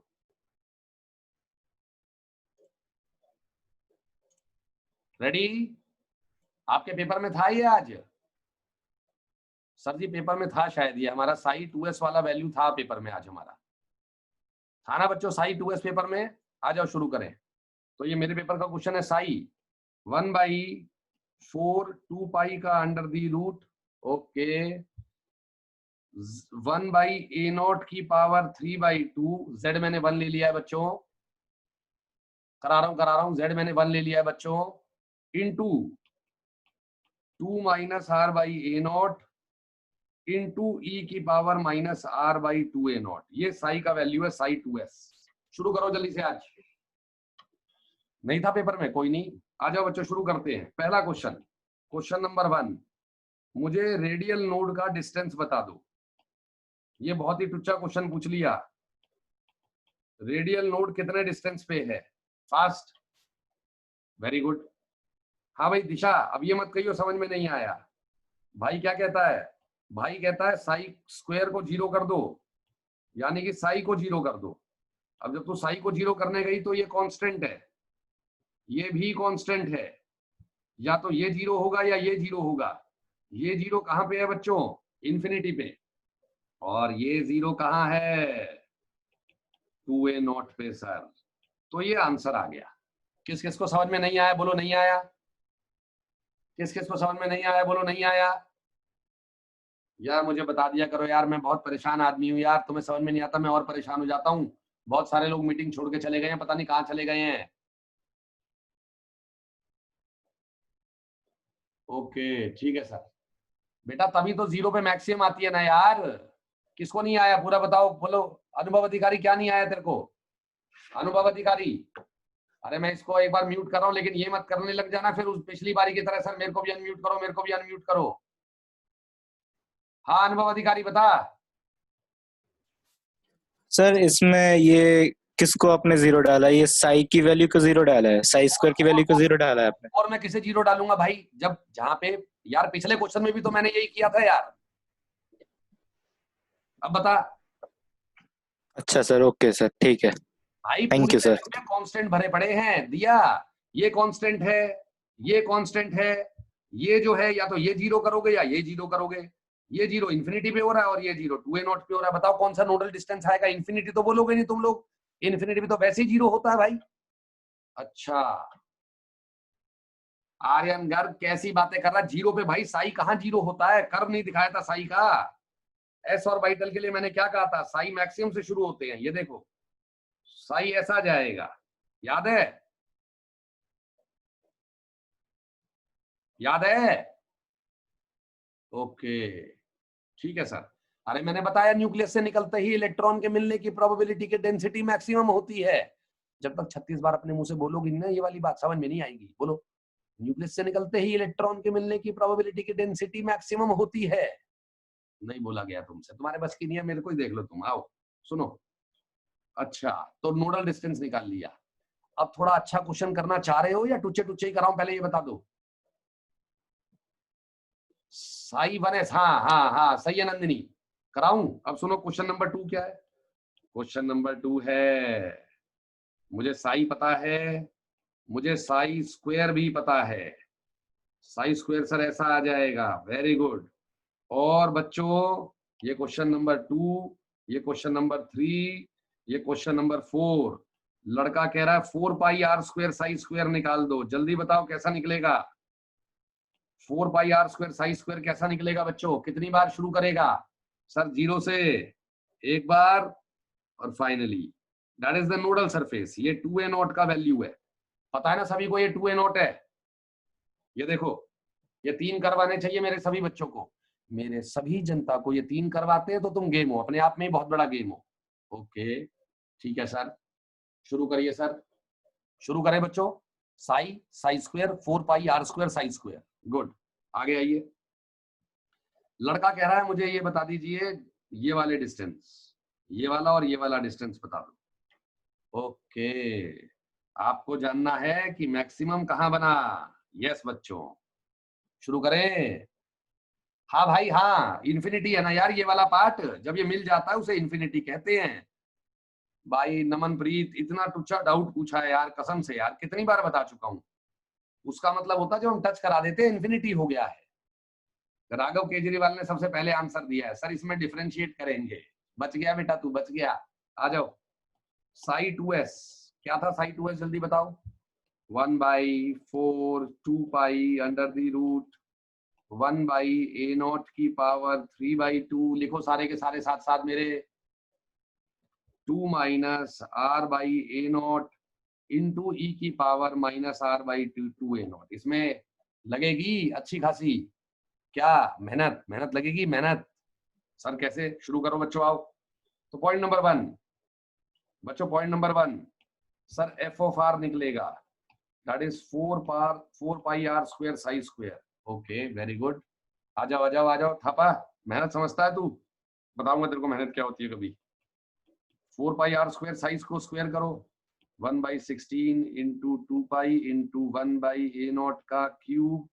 रेडी? आपके पेपर में था ये आज? सर जी पेपर में था शायद, ये हमारा साई 2s वाला वैल्यू था पेपर में आज हमारा, था ना बच्चों? साई 2s पेपर में, आ जाओ शुरू करें। तो ये मेरे पेपर का क्वेश्चन है, साई 1/4 2 पाई का under the root, okay, 1/a0 की पावर 3/2, जेड मैंने 1 ले लिया है बच्चों, करा रहा हूं, जेड मैंने 1 ले लिया है बच्चों, into 2 minus r by a naught into e की power minus r by 2a0। ये साई का वैल्यू है, साई 2s। शुरू करो जल्दी से, आज नहीं था पेपर में, कोई नहीं, आ जाओ बच्चों शुरू करते हैं। पहला क्वेश्चन, क्वेश्चन नंबर 1, मुझे रेडियल नोड का डिस्टेंस बता दो। ये बहुत ही टुच्चा क्वेश्चन पूछ लिया, रेडियल नोड कितने डिस्टेंस पे है? Fast, very good. हाँ भाई दिशा, अब ये मत कहियो समझ में नहीं आया। भाई क्या कहता है? भाई कहता है साई स्क्वायर को 0 कर दो, यानी कि साई को 0 कर दो। अब जब तू साई को 0 करने गई तो ये कांस्टेंट है, ये भी कांस्टेंट है, या तो ये 0 होगा या ये 0 होगा। ये 0 कहां पे है बच्चों? इन्फिनिटी पे। और ये 0 कहां है? 2a0 पे सर। तो ये आंसर आ गया। किस किस को समझ में नहीं आया बोलो नहीं आया? किस किस को समझ में नहीं आया बोलो नहीं आया? यार मुझे बता दिया करो यार, मैं बहुत परेशान आदमी हूँ यार, तुम्हें समझ में नहीं आता, मैं और परेशान हो जाता हूँ। बहुत सारे लोग मीटिंग छोड़ के चले गए हैं, पता नहीं कहाँ चले गए हैं। ओके ठीक है सर। बेटा तभी तो जीरो पे मैक्सिमम आती है ना यार। किसको नहीं आया पूरा बताओ, बोलो। अनुभव अधिकारी क्या नहीं आया तेरे को? अनुभव अधिकारी, अरे मैं इसको एक बार म्यूट कर रहा हूँ, लेकिन ये मत करने लग जाना फिर उस पिछली बारी की तरह, सर मेरे को भी अनम्यूट करो, मेरे को भी अनम्यूट करो। हाँ अनुभव अधिकारी बता। सर इसमें ये किसको आपने जीरो डाला? ये साई की वैल्यू को जीरो डाला है, साई स्क्वायर की वैल्यू को जीरो डाला है आपने। और मैं किसे जीरो डालूंगा भाई, जब जहां पे यार पिछले क्वेश्चन में भी तो मैंने यही किया था यार। अब बता। अच्छा सर, ओके सर, ठीक है। भाई थैंक पूरी यू सर। वैल्यू में कांस्टेंट भरे पड़े हैं दिया। ये कांस्टेंट है, ये कांस्टेंट है, ये जो है या तो ये जीरो करोगे या ये जीरो करोगे। ये जीरो इन्फिनिटी पे हो रहा है और ये जीरो 2a0 पे हो रहा है। बताओ कौन सा नोडल डिस्टेंस आएगा? इन्फिनिटी तो बोलोगे नहीं तुम लोग, इन्फिनिटी पे तो वैसे ही जीरो होता है भाई। अच्छा आर्यन गर्ग कैसी बातें कर रहा है, जीरो पे भाई साई कहाँ जीरो होता है? कर्व नहीं दिखाया था साई का। एस और वाइटल के लिए मैंने क्या कहा था, साई मैक्सिमम से शुरू होते हैं, ये देखो साई ऐसा जाएगा, याद है? याद है? ओके ठीक है सर। अरे मैंने बताया न्यूक्लियस से निकलते ही इलेक्ट्रॉन के मिलने की प्रोबेबिलिटी की डेंसिटी मैक्सिमम होती है। जब तक 36 बार अपने मुंह से बोलोगी ना ये वाली बात समझ में नहीं आएगी। बोलो, न्यूक्लियस से निकलते ही इलेक्ट्रॉन के मिलने की प्रोबेबिलिटी की डेंसिटी मैक्सिमम होती है। नहीं बोला गया तुमसे, तुम्हारे बस की नहीं है, मेरे को ही देख लो तुम। आओ सुनो। अच्छा तो नोडल डिस्टेंस निकाल लिया। अब थोड़ा अच्छा क्वेश्चन करना चाह रहे हो या टुच्चे टुच्चे ही कराऊं, पहले ये बता दो। साई वन एस, हाँ हाँ हाँ सही है नंदिनी, कराऊं? अब सुनो क्वेश्चन नंबर 2 क्या है। क्वेश्चन नंबर 2 है, मुझे साई पता है, मुझे साई स्क्वायर भी पता है। साई स्क्वायर सर ऐसा आ जाएगा, वेरी गुड। और बच्चों ये क्वेश्चन नंबर 2, ये क्वेश्चन नंबर 3, ये क्वेश्चन नंबर 4। लड़का कह रहा है 4 pi r square psi square निकाल दो, जल्दी बताओ कैसा निकलेगा? 4 pi r square psi square कैसा निकलेगा बच्चों? कितनी बार शुरू करेगा? सर जीरो से एक बार, और finally that is the nodal surface. ये 2a0 का वैल्यू है, पता है ना सभी को ये 2a0 है। ये देखो ये 3 करवाने चाहिए मेरे सभी बच्चों को, मेरे सभी जनता को ये 3 करवाते हैं तो तुम गेम हो, अपने आप में ही बहुत बड़ा गेम हो। ओके ठीक है सर, शुरू करिए सर, शुरू करें बच्चों। Psi psi square 4 pi r square psi square, good. आगे आइए। लड़का कह रहा है मुझे ये बता दीजिए ये वाले डिस्टेंस, ये वाला और ये वाला डिस्टेंस बता दो। ओके आपको जानना है कि मैक्सिमम कहां बना? यस बच्चों, शुरू करें। हाँ भाई हाँ, इन्फिनिटी है ना यार ये वाला पार्ट, जब ये मिल जाता है उसे इन्फिनिटी कहते हैं। भाई नमनप्रीत इतना टुच्चा डाउट पूछा है यार, कसम से यार कितनी बार बता चुका हूँ। उसका मतलब होता है जब हम टच करा देते हैं इन्फिनिटी हो गया है। राघव केजरीवाल ने सबसे पहले आंसर दिया है, सर इसमें डिफरेंशिएट करेंगे। बच गया बेटा तू, बच गया। आ जाओ। साई 2s क्या था? साई 2s जल्दी बताओ। 1/4 2 pi under the root 1/a0 की पावर 3/2, लिखो सारे के सारे साथ साथ मेरे। 2 माइनस r/a0 इंटू ई की पावर माइनस r/2a0। इसमें लगेगी अच्छी खासी क्या मेहनत, मेहनत लगेगी मेहनत। सर कैसे? शुरू करो बच्चों, आओ। तो पॉइंट नंबर 1 बच्चों, point number 1 sir f of r निकलेगा, that is 4 pi r square psi square. Okay very good. आ जाओ आ जाओ आ जाओ थापा, मेहनत समझता है तू, बताऊंगा तेरे को मेहनत क्या होती है कभी। 4 पाई आर स्क्वायर साइज को स्क्वायर करो, 1/16 इंटू 2 पाई इंटू 1/a0 का क्यूब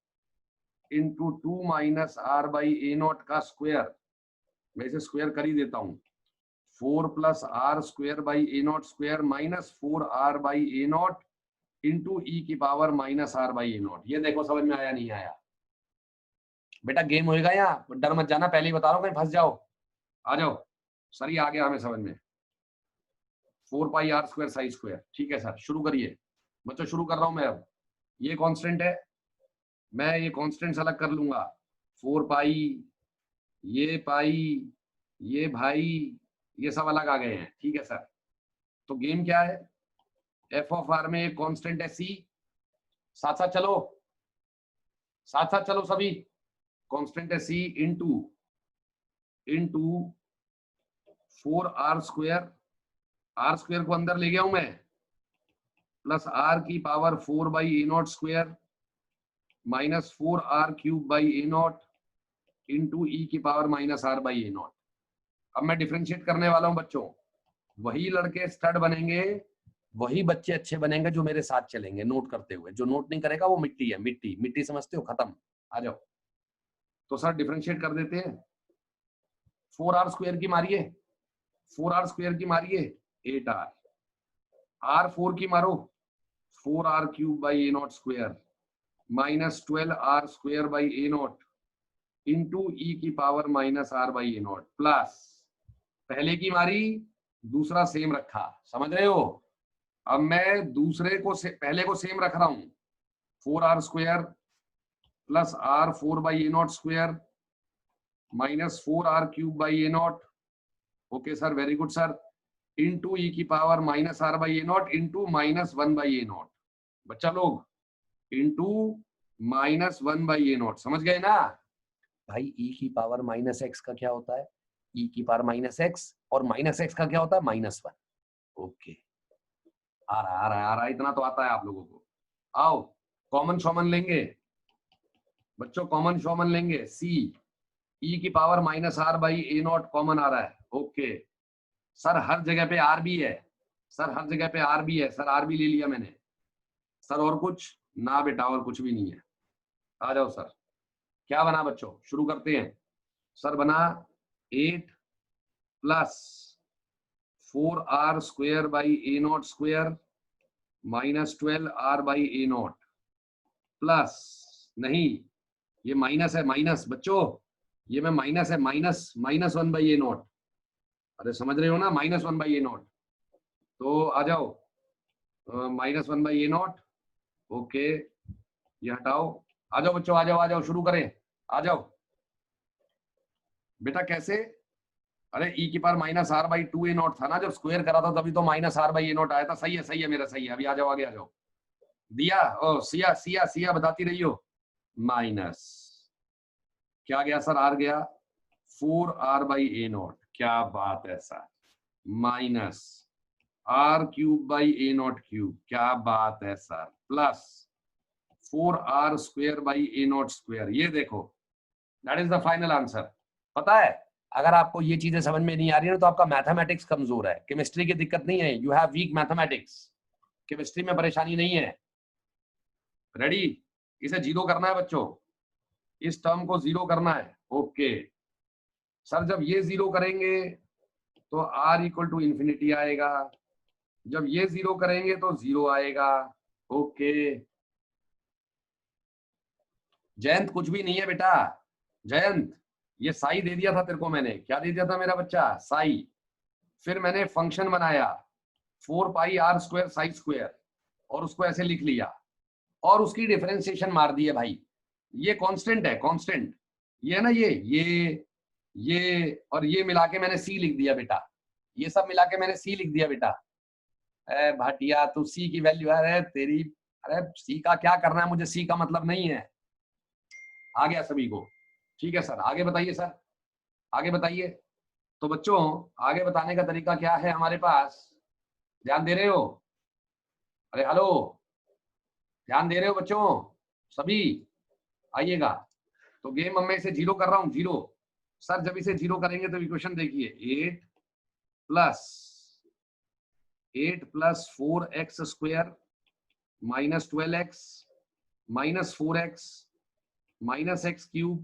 इंटू 2 माइनस r/a0 का स्क्वायर। मैं इसे स्क्वायर कर ही देता हूँ। 4 plus r square by a0 square minus 4r/a0 into e की पावर माइनस r/a0। ये देखो समझ में आया नहीं आया? बेटा गेम होएगा यहाँ, डर मत जाना, पहले ही बता रहा हूँ कहीं फंस जाओ। आ जाओ सर, ये आ गया हमें समझ में। 4 pi r square psi square, ठीक है सर शुरू करिए बच्चों, शुरू कर रहा हूं मैं अब। ये कांस्टेंट है, मैं ये कांस्टेंट्स अलग कर लूंगा। 4 पाई, ये पाई, ये भाई, ये सब अलग आ गए हैं। ठीक है सर, तो गेम क्या है, एफ ऑफ आर में एक कांस्टेंट है सी, साथ साथ चलो, साथ साथ चलो सभी, कांस्टेंट है सी इनटू 4r², r² को अंदर ले गया हूं मैं, प्लस r की power 4/a0² minus 4r³ into e की पावर -r/a0। अब मैं डिफरेंशिएट करने वाला हूं बच्चों, वही लड़के स्टड बनेंगे, वही बच्चे अच्छे बनेंगे जो मेरे साथ चलेंगे नोट करते हुए। जो नोट नहीं करेगा वो मिट्टी है, मिट्टी मिट्टी, समझते हो, खत्म। आ जाओ, तो सर डिफरेंशिएट कर देते हैं। 4r² की मारिए, 4r² की मारिए 8r, r4 की मारो 4r³ minus 12r² into e की पावर -r/a0 प्लस, पहले की मारी दूसरा सेम रखा, समझ रहे हो। अब मैं दूसरे को पहले को सेम रख रहा हूं, 4r² plus r4/a0² minus 4r³ okay sir, very good sir, into e की पावर -r/a0 इंटू -1/a0, बच्चा लोग, इंटू -1/a0, समझ गए ना भाई। e की पावर -x का क्या होता है, e की पावर -x, और -x का क्या होता है, -1। ओके, आ रहा है आ रहा है आ रहा है, इतना तो आता है आप लोगों को। आओ कॉमन शॉमन लेंगे बच्चों, कॉमन शॉमन लेंगे, c e की पावर -r/a0 कॉमन आ रहा है। ओके सर, हर जगह पे r भी है, सर हर जगह पे r भी है, सर r भी ले लिया मैंने। सर और कुछ ना बेटा, और कुछ भी नहीं है। आ जाओ सर, क्या बना बच्चों, शुरू करते हैं। सर बना 8 plus 4r²/a0² minus 12r/a0 plus, नहीं ये माइनस है, माइनस बच्चों, ये में माइनस है, -1/a0। अरे समझ रहे हो ना, -1/a0। तो आ जाओ, -1/a0। ओके, ये हटाओ, आ जाओ बच्चों, आ जाओ आ जाओ, शुरू करें, आ जाओ बेटा। कैसे, अरे e की पावर -r/2a0 था ना, जब स्क्वायर करा था तभी तो -r/a0 आया था। सही है सही है मेरा, सही है। अभी आ जाओ, आगे आ जाओ। दिया, ओ सिया सिया सिया बताती रही हो, माइनस क्या गया सर, r गया 4r/a0, क्या बात है सर, माइनस r³/a0³, क्या बात है सर, प्लस 4r²/a0²। ये देखो, that is the final answer. पता है, अगर आपको ये चीजें समझ में नहीं आ रही है तो आपका मैथमेटिक्स कमजोर है। केमिस्ट्री की दिक्कत नहीं है, you have week mathematics, chemistry में परेशानी नहीं है। रेडी, इसे जीरो करना है बच्चों, इस टर्म को जीरो करना है। ओके सर, जब ये जीरो करेंगे तो r = इन्फिनिटी आएगा, जब ये जीरो करेंगे तो 0 आएगा। ओके जयंत, कुछ भी नहीं है बेटा, जयंत ये साई दे दिया था तेरे को मैंने, क्या दे दिया था मेरा बच्चा, साई। फिर मैंने फंक्शन बनाया 4πr² साई², और उसको ऐसे लिख लिया, और उसकी डिफरेंशिएशन मार दी है भाई। ये कांस्टेंट है, कांस्टेंट, ये है ना, ये और ये मिला के मैंने सी लिख दिया बेटा, ये सब मिला के मैंने सी लिख दिया बेटा। भाटिया तू सी की वैल्यू है तेरी, अरे सी का क्या करना है मुझे, सी का मतलब नहीं है। आ गया सभी को, ठीक है सर, आगे बताइए सर, आगे बताइए। तो बच्चों आगे बताने का तरीका क्या है हमारे पास, ध्यान दे रहे हो, अरे हेलो, ध्यान दे रहे हो बच्चों सभी, आइएगा। तो गेम में इसे जीरो कर रहा हूं, जीरो। सर जब इसे जीरो करेंगे तो इक्वेशन देखिए, 8 plus 4x² minus 12x minus 4x minus x³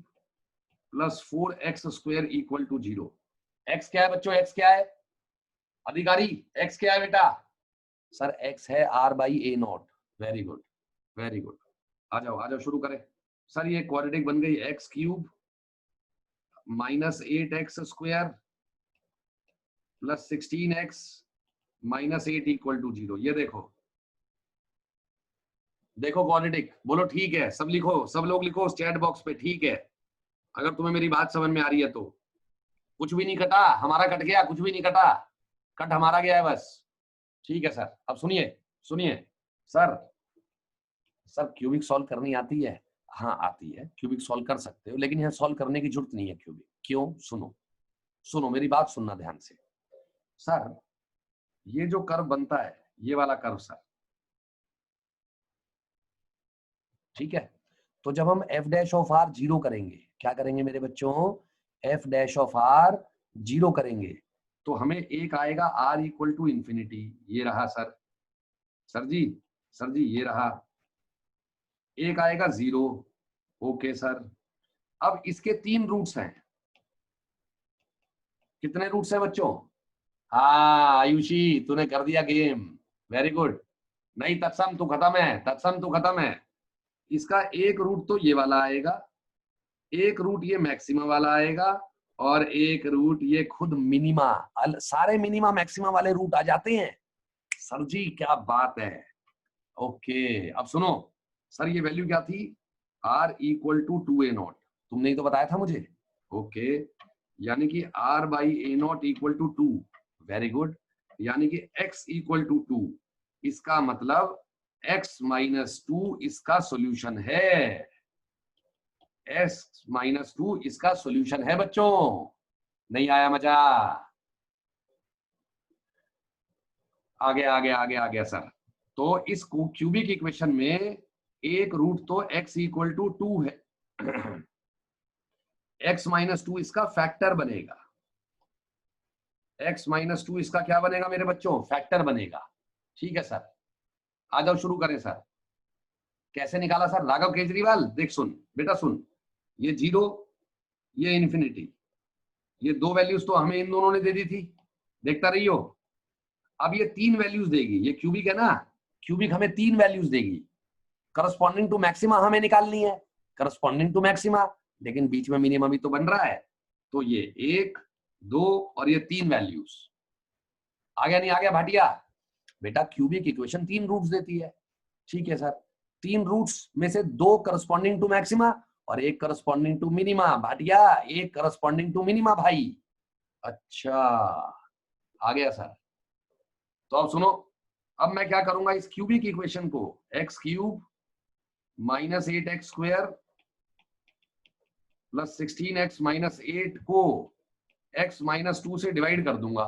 plus 4x² = 0। x क्या है बच्चों, x क्या है अधिकारी, x क्या है बेटा, सर x है r/a0। Very good very good, आ जाओ शुरू करें। सर ये क्वाड्रेटिक बन गई, x³ minus 8x² plus 16x minus 8 = 0। ये देखो, देखो क्वाड्रेटिक, बोलो ठीक है, सब लिखो, सब लोग लिखो उस चैट बॉक्स पे, ठीक है। अगर तुम्हें मेरी बात समझ में आ रही है तो। कुछ भी नहीं कटा, हमारा कट गया, कुछ भी नहीं कटा, कट हमारा गया है बस। ठीक है सर। अब सुनिए सुनिए सर, सर क्यूबिक सॉल्व करनी आती है? हाँ आती है, क्यूबिक सॉल्व कर सकते हो, लेकिन यहाँ सॉल्व करने की जरूरत नहीं है क्यूबिक। क्यों? सुनो सुनो मेरी बात सुनना ध्यान से। सर ये जो कर्व बनता है, ये वाला कर्व सर, ठीक है, तो जब हम f dash of r zero करेंगे, क्या करेंगे मेरे बच्चों? F dash of r zero करेंगे, तो हमें एक आएगा आर इक्वल टू इंफिनिटी, ये रहा सर। सर जी, सर जी ये रहा, एक आएगा जीरो। Okay sir. अब इसके तीन रूट्स हैं। कितने रूट्स हैं बच्चों? हाँ आयुषी तूने कर दिया गेम, वेरी गुड। नहीं तत्सम तू खत्म है, तत्सम तू खत्म है। इसका एक रूट तो ये वाला आएगा, एक रूट ये मैक्सिमा वाला आएगा, और एक रूट ये खुद मिनिमा। सारे मिनिमा मैक्सिमा वाले रूट आ जाते हैं। सर जी क्या बात है। ओके अब सुनो सर, ये वैल्यू क्या थी? आर इक्वल टू 2a0, तुमने ही तो बताया था मुझे। ओके, यानी कि r by a0 equal to 2, very good. यानी कि x इक्वल टू 2, इसका मतलब x माइनस 2 इसका सॉल्यूशन है। x माइनस 2 इसका सॉल्यूशन है बच्चों। नहीं आया मजा? आगे आगे आगे आ गया सर। तो इस क्यूबिक इक्वेशन में एक रूट तो x इक्वल टू 2 है, x माइनस 2 इसका फैक्टर बनेगा। x माइनस 2 इसका क्या बनेगा मेरे बच्चों? फैक्टर बनेगा। ठीक है सर, आ जाओ शुरू करें सर। कैसे निकाला सर? राघव केजरीवाल देख सुन बेटा सुन, ये जीरो, ये इंफिनिटी, ये दो वैल्यूज तो हमें इन दोनों ने दे दी थी, देखता रहियो। अब ये तीन वैल्यूज देगी, ये क्यूबिक है ना, क्यूबिक हमें तीन वैल्यूज देगी, करस्पॉन्डिंग टू मैक्सिमा हमें निकालनी है, करस्पॉन्डिंग टू मैक्सिमा, लेकिन बीच में मिनिमम भी तो बन रहा है। तो ये एक, दो और ये तीन वैल्यूज आ गया। नहीं आ गया भाटिया? बेटा क्यूबिक इक्वेशन तीन रूट्स देती है। ठीक है सर, तीन रूट्स में से दो करस्पॉन्डिंग टू मैक्सिमा और एक करस्पॉन्डिंग टू मिनिमा। भाटिया एक करस्पॉन्डिंग टू मिनिमा भाई। अच्छा आ गया सर। तो अब सुनो, अब मैं क्या करूंगा, इस क्यूबिक इक्वेशन को x cube minus 8x square plus 16x minus 8 को x माइनस 2 से डिवाइड कर दूंगा।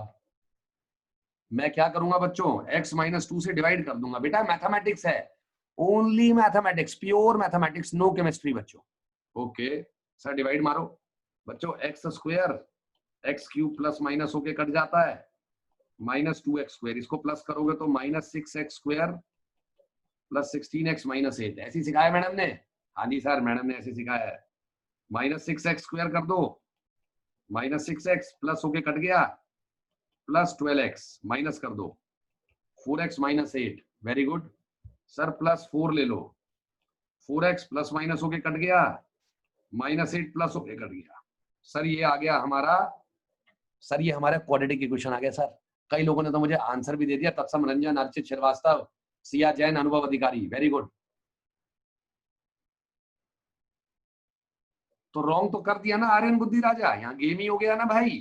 मैं क्या करूंगा बच्चों? x माइनस 2 से डिवाइड कर दूंगा। बेटा मैथमेटिक्स है, only mathematics, pure mathematics, no chemistry बच्चों। ओके सर, डिवाइड मारो बच्चों। X square x cube plus minus होके कट जाता है, माइनस 2x स्क्वायर, इसको प्लस करोगे तो minus 6x square plus 16x minus 8। ऐसी सिखाया मैडम ने? हाँ जी सर मैडम ने ऐसे सिखाया है। माइनस 6x स्क्वायर कर दो, माइनस 6x प्लस होके कट गया, प्लस 12x माइनस कर दो, 4x minus 8, very good sir. Plus 4 ले लो, 4x प्लस माइनस होके कट गया, माइनस 8 प्लस होके कट गया। सर ये आ गया हमारा, सर ये हमारा क्वाड्रेटिक इक्वेशन आ गया सर। कई लोगों ने तो मुझे आंसर भी दे दिया, तत्सम रंजन, अर्चित श्रीवास्तव, सिया जैन, अनुभव अधिकारी, वेरी गुड। तो रॉन्ग तो कर दिया ना आर्यन बुद्धि राजा, यहाँ गेम ही हो गया ना भाई।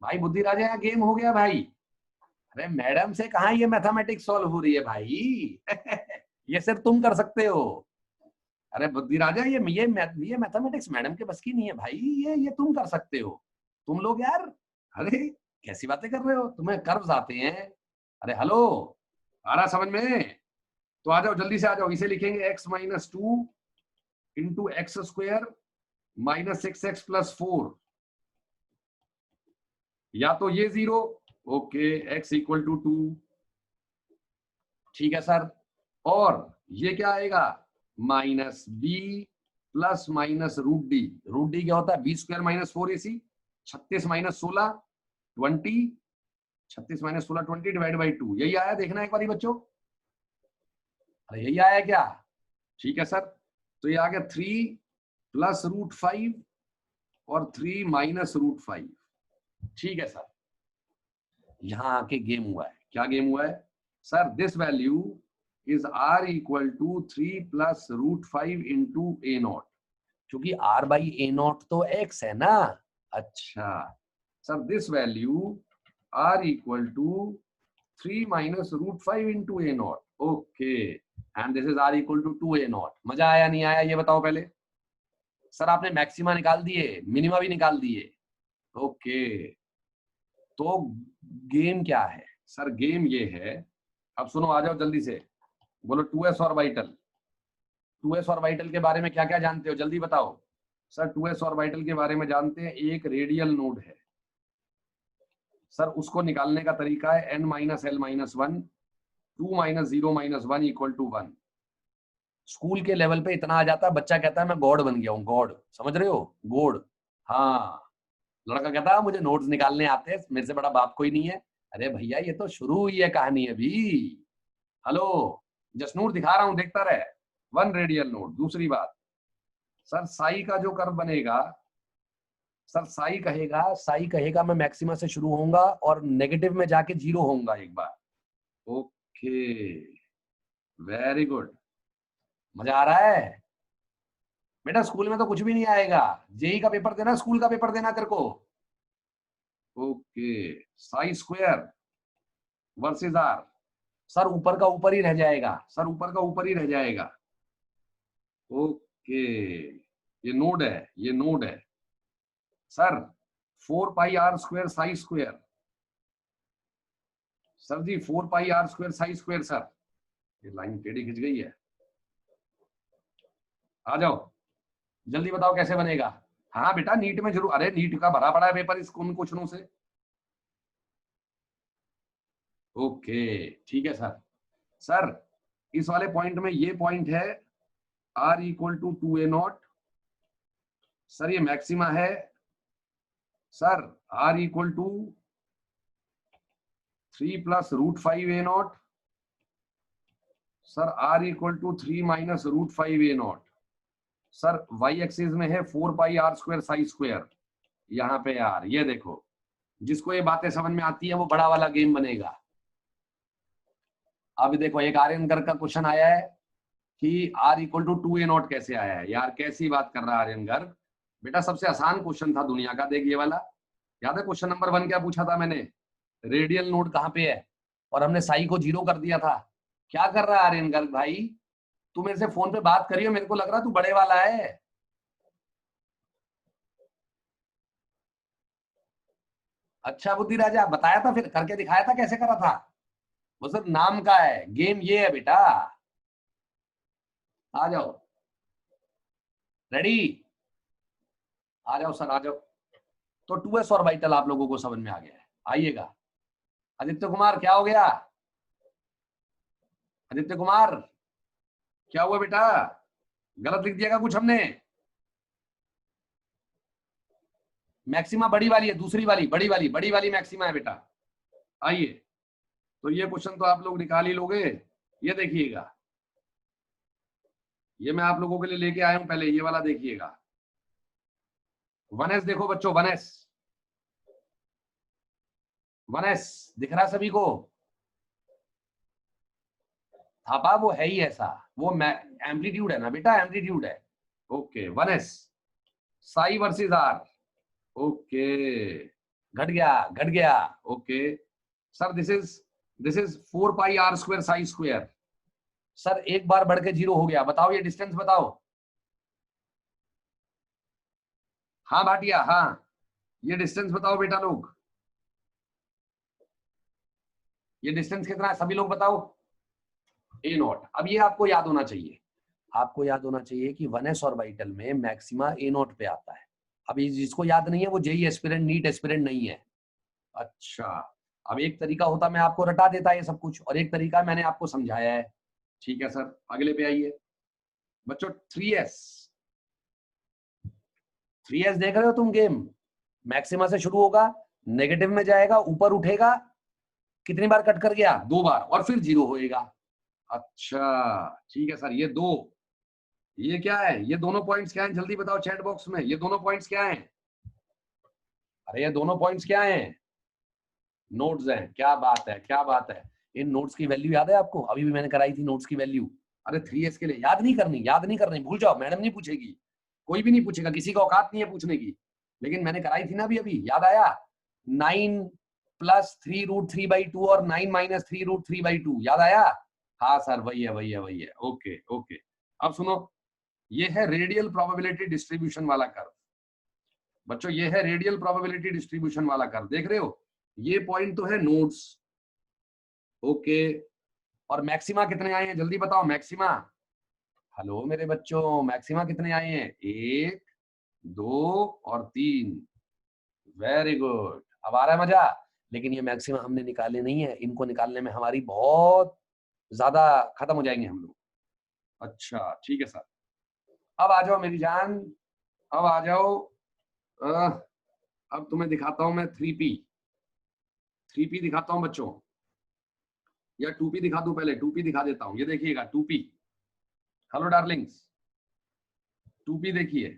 भाई बुद्धि राजा यहाँ गेम हो गया भाई। अरे मैडम से कहा ये मैथमेटिक्स सॉल्व हो रही है भाई। ये सिर्फ तुम कर सकते हो। अरे बुद्धि राजा ये मैथमेटिक्स मैडम के बस की नहीं है भाई, ये तुम कर सकते हो। तुम लोग यार, अरे कैसी बातें कर रहे हो, तुम्हें कर्व्स आते हैं? अरे हेलो, आ रहा समझ में? तो आ जाओ जल्दी से आ जाओ। इसे लिखेंगे x minus 2 into x square minus 6x plus 4, या तो ये जीरो, ओके, x इक्वल टू 2, ठीक है सर। और ये क्या आएगा? Minus b plus minus root d. Root d क्या होता है? B square minus 4ac, 36 minus 16 20, 36 minus 16 20 divide by 2। यही आया, देखना एक बार बच्चों। अरे यही आया क्या? ठीक है सर। तो ये आ गया 3 प्लस रूट 5 और 3 माइनस रूट 5। ठीक है सर, यहां आके गेम हुआ है। क्या गेम हुआ है sir? This value is r equal to 3 plus root 5 into a0, क्योंकि आर बाई ए नॉट तो एक्स है ना। अच्छा sir, this value r equal to 3 minus root 5 into a naught. Okay, and this is r equal to 2 a naught. मजा आया नहीं आया ये बताओ पहले। सर आपने मैक्सिमा निकाल दिए, मिनिमा भी निकाल दिए। ओके, तो गेम क्या है सर? गेम ये है, अब सुनो, आ जाओ जल्दी से, बोलो 2s ऑर्बिटल। 2s ऑर्बिटल के बारे में क्या क्या जानते हो, जल्दी बताओ। सर 2s ऑर्बिटल के बारे में जानते हैं, एक रेडियल नोड है सर, उसको निकालने का तरीका है n minus l minus 1, 2 minus 0 minus 1 equal to 1। School के लेवल पे इतना आ जाता है, बच्चा कहता है मैं गॉड बन गया हूँ, गॉड, समझ रहे हो, गॉड। हाँ, लड़का कहता है मुझे नोट्स निकालने आते हैं, मेरे से बड़ा बाप कोई नहीं है। अरे भैया ये तो शुरू हुई है कहानी अभी। हेलो, जसनूर दिखा रहा हूं, देखता रहे। 1 रेडियल नोड। दूसरी बात सर, साई का जो कर्व बनेगा सर, साई कहेगा मैं मैक्सिमा से शुरू होऊंगा और नेगेटिव में जाके 0 होऊंगा एक बार। ओके, वेरी गुड, मजा आ रहा है बेटा। स्कूल में तो कुछ भी नहीं आएगा, जेई का पेपर देना, स्कूल का पेपर देना तेरे को। Okay, psi square versus r. Sir ऊपर का ऊपर ही रह जाएगा, सर ऊपर का ऊपर ही रह जाएगा। ओके, ये नोड है, ये नोड है sir. 4 pi r square psi square. Sir ji 4 pi r square psi square. Sir ये लाइन टेढ़ी खिंच गई है, आ जाओ जल्दी बताओ कैसे बनेगा। हाँ बेटा, नीट में जरूर, अरे नीट का भरा पड़ा है पेपर इस उन क्वेश्चनों से। ओके ठीक है सर। सर इस वाले पॉइंट में ये पॉइंट है r equal to 2a naught. Sir ये मैक्सिमा है sir, r equal to 3 plus root 5a naught. Sir r equal to 3 minus root 5a naught. Sir y axis में है 4 pi r square psi square, यहाँ पे यार ये देखो, जिसको ये बातें समझ में आती है वो बड़ा वाला गेम बनेगा। अभी देखो एक आर्यन गर्ग का क्वेश्चन आया है कि r equal to 2a not कैसे आया है। यार कैसी बात कर रहा है आर्यन गर्ग, बेटा सबसे आसान क्वेश्चन था दुनिया का, देख ये वाला। याद है क्वेश्चन नंबर 1 क्या पूछा था मैंने? रेडियल नोड कहाँ पे है, और हमने साई को 0 कर दिया था। क्या कर रहा है आर्यन गर्ग भाई, तू मेरे से फोन पे बात करियो, मेरे को लग रहा तू बड़े वाला है। अच्छा बुद्धि राजा, बताया था, फिर करके दिखाया था, कैसे करा था? वो सिर्फ नाम का है, गेम ये है बेटा। आ जाओ, रेडी, आ जाओ सर आ जाओ। तो 2s ऑर्बिटल आप लोगों को समझ में आ गया है, आइएगा। आदित्य कुमार क्या हो गया? आदित्य कुमार क्या हुआ बेटा, गलत लिख दिया कुछ हमने? मैक्सिमा बड़ी वाली है, दूसरी वाली बड़ी वाली मैक्सिमा है बेटा। आइए, तो ये क्वेश्चन तो आप लोग निकाल ही लोगे। ये देखिएगा, ये मैं आप लोगों के लिए लेके आया हूं, पहले ये वाला देखिएगा। 1s देखो बच्चों, 1s, 1s दिख रहा सभी को? थापा वो है ही ऐसा, वो एम्पलीट्यूड है ना बेटा, एम्पलीट्यूड है। Okay 1s, psi versus r. Okay, घट गया घट गया। Okay sir, this is 4 pi r square psi square. Sir एक बार बढ़ के 0 हो गया, बताओ ये डिस्टेंस बताओ। हाँ भाटिया, हाँ ये डिस्टेंस बताओ बेटा लोग, ये डिस्टेंस कितना है सभी लोग बताओ। ए नॉट। अब ये आपको याद होना चाहिए, आपको याद होना चाहिए कि 1s ऑर्बिटल में मैक्सिमा ए नॉट पे आता है। अब जिसको याद नहीं है वो जेई एस्पिरेंट, नीट एस्पिरेंट नहीं है। अच्छा, अब एक तरीका होता मैं आपको रटा देता ये सब कुछ, और एक तरीका मैंने आपको समझाया है। ठीक है सर, अगले पे आइए बच्चों। 3s, 3s देख रहे हो तुम गेम? मैक्सिमा से शुरू होगा, नेगेटिव में जाएगा, ऊपर उठेगा, कितनी बार कट कर गया? 2 बार, और फिर 0 होएगा। अच्छा ठीक है सर, ये दो, ये क्या है, ये दोनों पॉइंट्स क्या हैं जल्दी बताओ चैट बॉक्स में, ये दोनों पॉइंट्स क्या हैं? अरे ये दोनों पॉइंट्स क्या हैं? नोड्स हैं। क्या बात है, क्या बात है। इन नोड्स की वैल्यू याद है आपको? अभी भी मैंने कराई थी नोड्स की वैल्यू। अरे 3s के लिए याद नहीं करनी, याद नहीं करनी, भूल जाओ, मैडम नहीं पूछेगी। कोई भी नहीं पूछेगा, किसी का औकात नहीं है पूछने की, लेकिन मैंने कराई थी ना अभी, याद आया? 9 + 3√3/2 और 9 - 3√3/2, याद आया? हाँ सर, वही है। Okay okay. अब सुनो, ये है रेडियल प्रोबेबिलिटी डिस्ट्रीब्यूशन वाला कर्व। बच्चों ये है रेडियल प्रोबेबिलिटी डिस्ट्रीब्यूशन वाला कर्व, देख रहे हो? ये पॉइंट तो है नोड्स, ओके। और मैक्सिमा कितने आए हैं जल्दी बताओ? मैक्सिमा, हेलो मेरे बच्चों, मैक्सिमा कितने आए हैं? 1, 2 और 3। वेरी गुड, अब आ रहा है मजा। लेकिन ये मैक्सिमा हमने निकाले नहीं है, इनको निकालने में हमारी बहुत ज्यादा खत्म हो जाएंगे हम लोग। अच्छा ठीक है सर, अब आ जाओ मेरी जान, अब आ जाओ। अब तुम्हें दिखाता हूं मैं 3p दिखाता हूं बच्चों, या 2p दिखा दूं? पहले 2p दिखा देता हूं, ये देखिएगा 2p। हेलो डार्लिंग्स, 2p देखिए।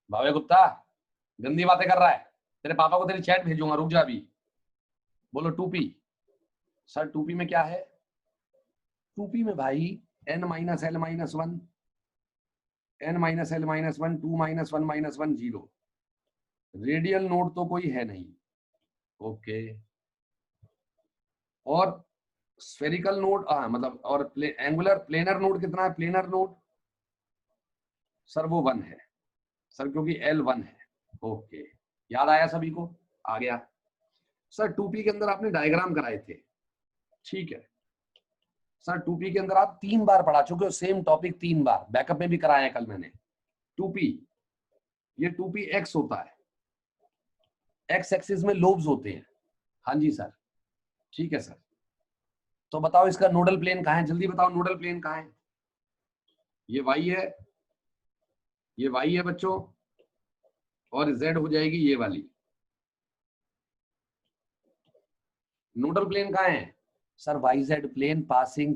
भावे गुप्ता गंदी बातें कर रहा है, तेरे पापा को तेरी चैट भेजूंगा, रुक जा अभी। बोलो 2p। सर 2p में क्या है? 2p में भाई n - l - 1, n - l - 1, 2 - 1 - 1 0। Radial node तो कोई है नहीं, ओके। और स्फेरिकल नोड मतलब, और एंगुलर प्लेनर नोड कितना है? प्लेनर नोड सर वो 1 है सर, क्योंकि L 1 है, ओके। याद आया सभी को? आ गया सर। 2p के अंदर आपने डायग्राम कराए थे, ठीक है सर। 2p के अंदर आप 3 बार पढ़ा चुके हो सेम टॉपिक, 3 बार, बैकअप में भी कराया कल मैंने। 2p, ये 2p x होता है, x एक्सिस में लोब्स होते हैं। हाँ जी सर, ठीक है सर। तो बताओ इसका नोडल प्लेन कहाँ है? जल्दी बताओ नोडल प्लेन कहाँ है? ये y है, ये y है बच्चों, और z हो जाएगी ये वाली। नोडल प्लेन कहाँ है sir? YZ plane passing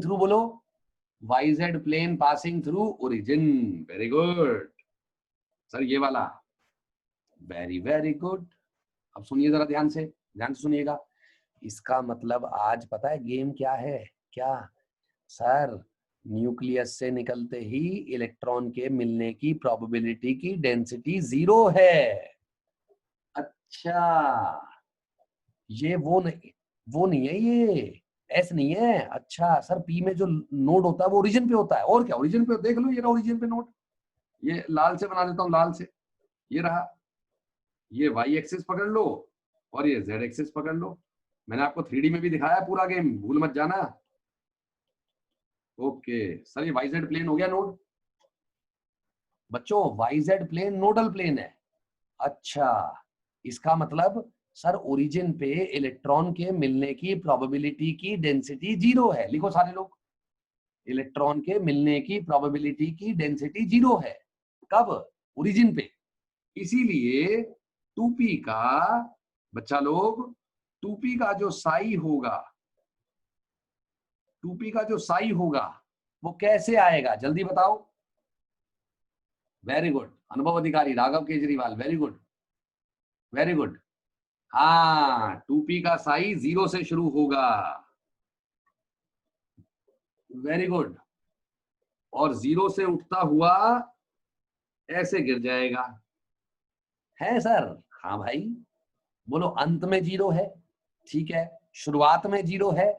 through बोलो, YZ plane passing through origin. Very good sir, ये वाला, वेरी गुड। अब सुनिए जरा ध्यान से सुनिएगा। इसका मतलब आज पता है गेम क्या है? क्या सर? न्यूक्लियस से निकलते ही इलेक्ट्रॉन के मिलने की प्रोबेबिलिटी की डेंसिटी 0 है। अच्छा, ये वो नहीं है, ये एस नहीं है। अच्छा सर, पी में जो नोड होता है वो ओरिजिन पे होता है, और क्या? ओरिजिन पे देख लो, ये रहा ओरिजिन पे नोड। ये लाल से बना देता हूँ, लाल से, ये रहा। ये वाई एक्सिस पकड़ लो और ये जेड एक्सिस पकड़ लो। मैंने आपको 3D में भी दिखाया पूरा गेम, भूल मत जाना। ओके सर, ये वाई जेड प्लेन हो गया नोड। बच्चों y z plane nodal plane है। अच्छा, इसका मतलब सर ओरिजिन पे इलेक्ट्रॉन के मिलने की प्रोबेबिलिटी की डेंसिटी 0 है। लिखो सारे लोग, इलेक्ट्रॉन के मिलने की प्रोबेबिलिटी की डेंसिटी 0 है। कब? ओरिजिन पे। इसीलिए 2p का, बच्चा लोग, 2p का जो साई होगा, 2p का जो साई होगा वो कैसे आएगा? जल्दी बताओ। वेरी गुड, अनुभव अधिकारी Raghav Kejriwal, very good very good. हाँ, 2p का साई 0 से शुरू होगा, वेरी गुड। और 0 से उठता हुआ ऐसे गिर जाएगा, है सर? हाँ भाई, बोलो अंत में 0 है, ठीक है। शुरुआत में 0 है,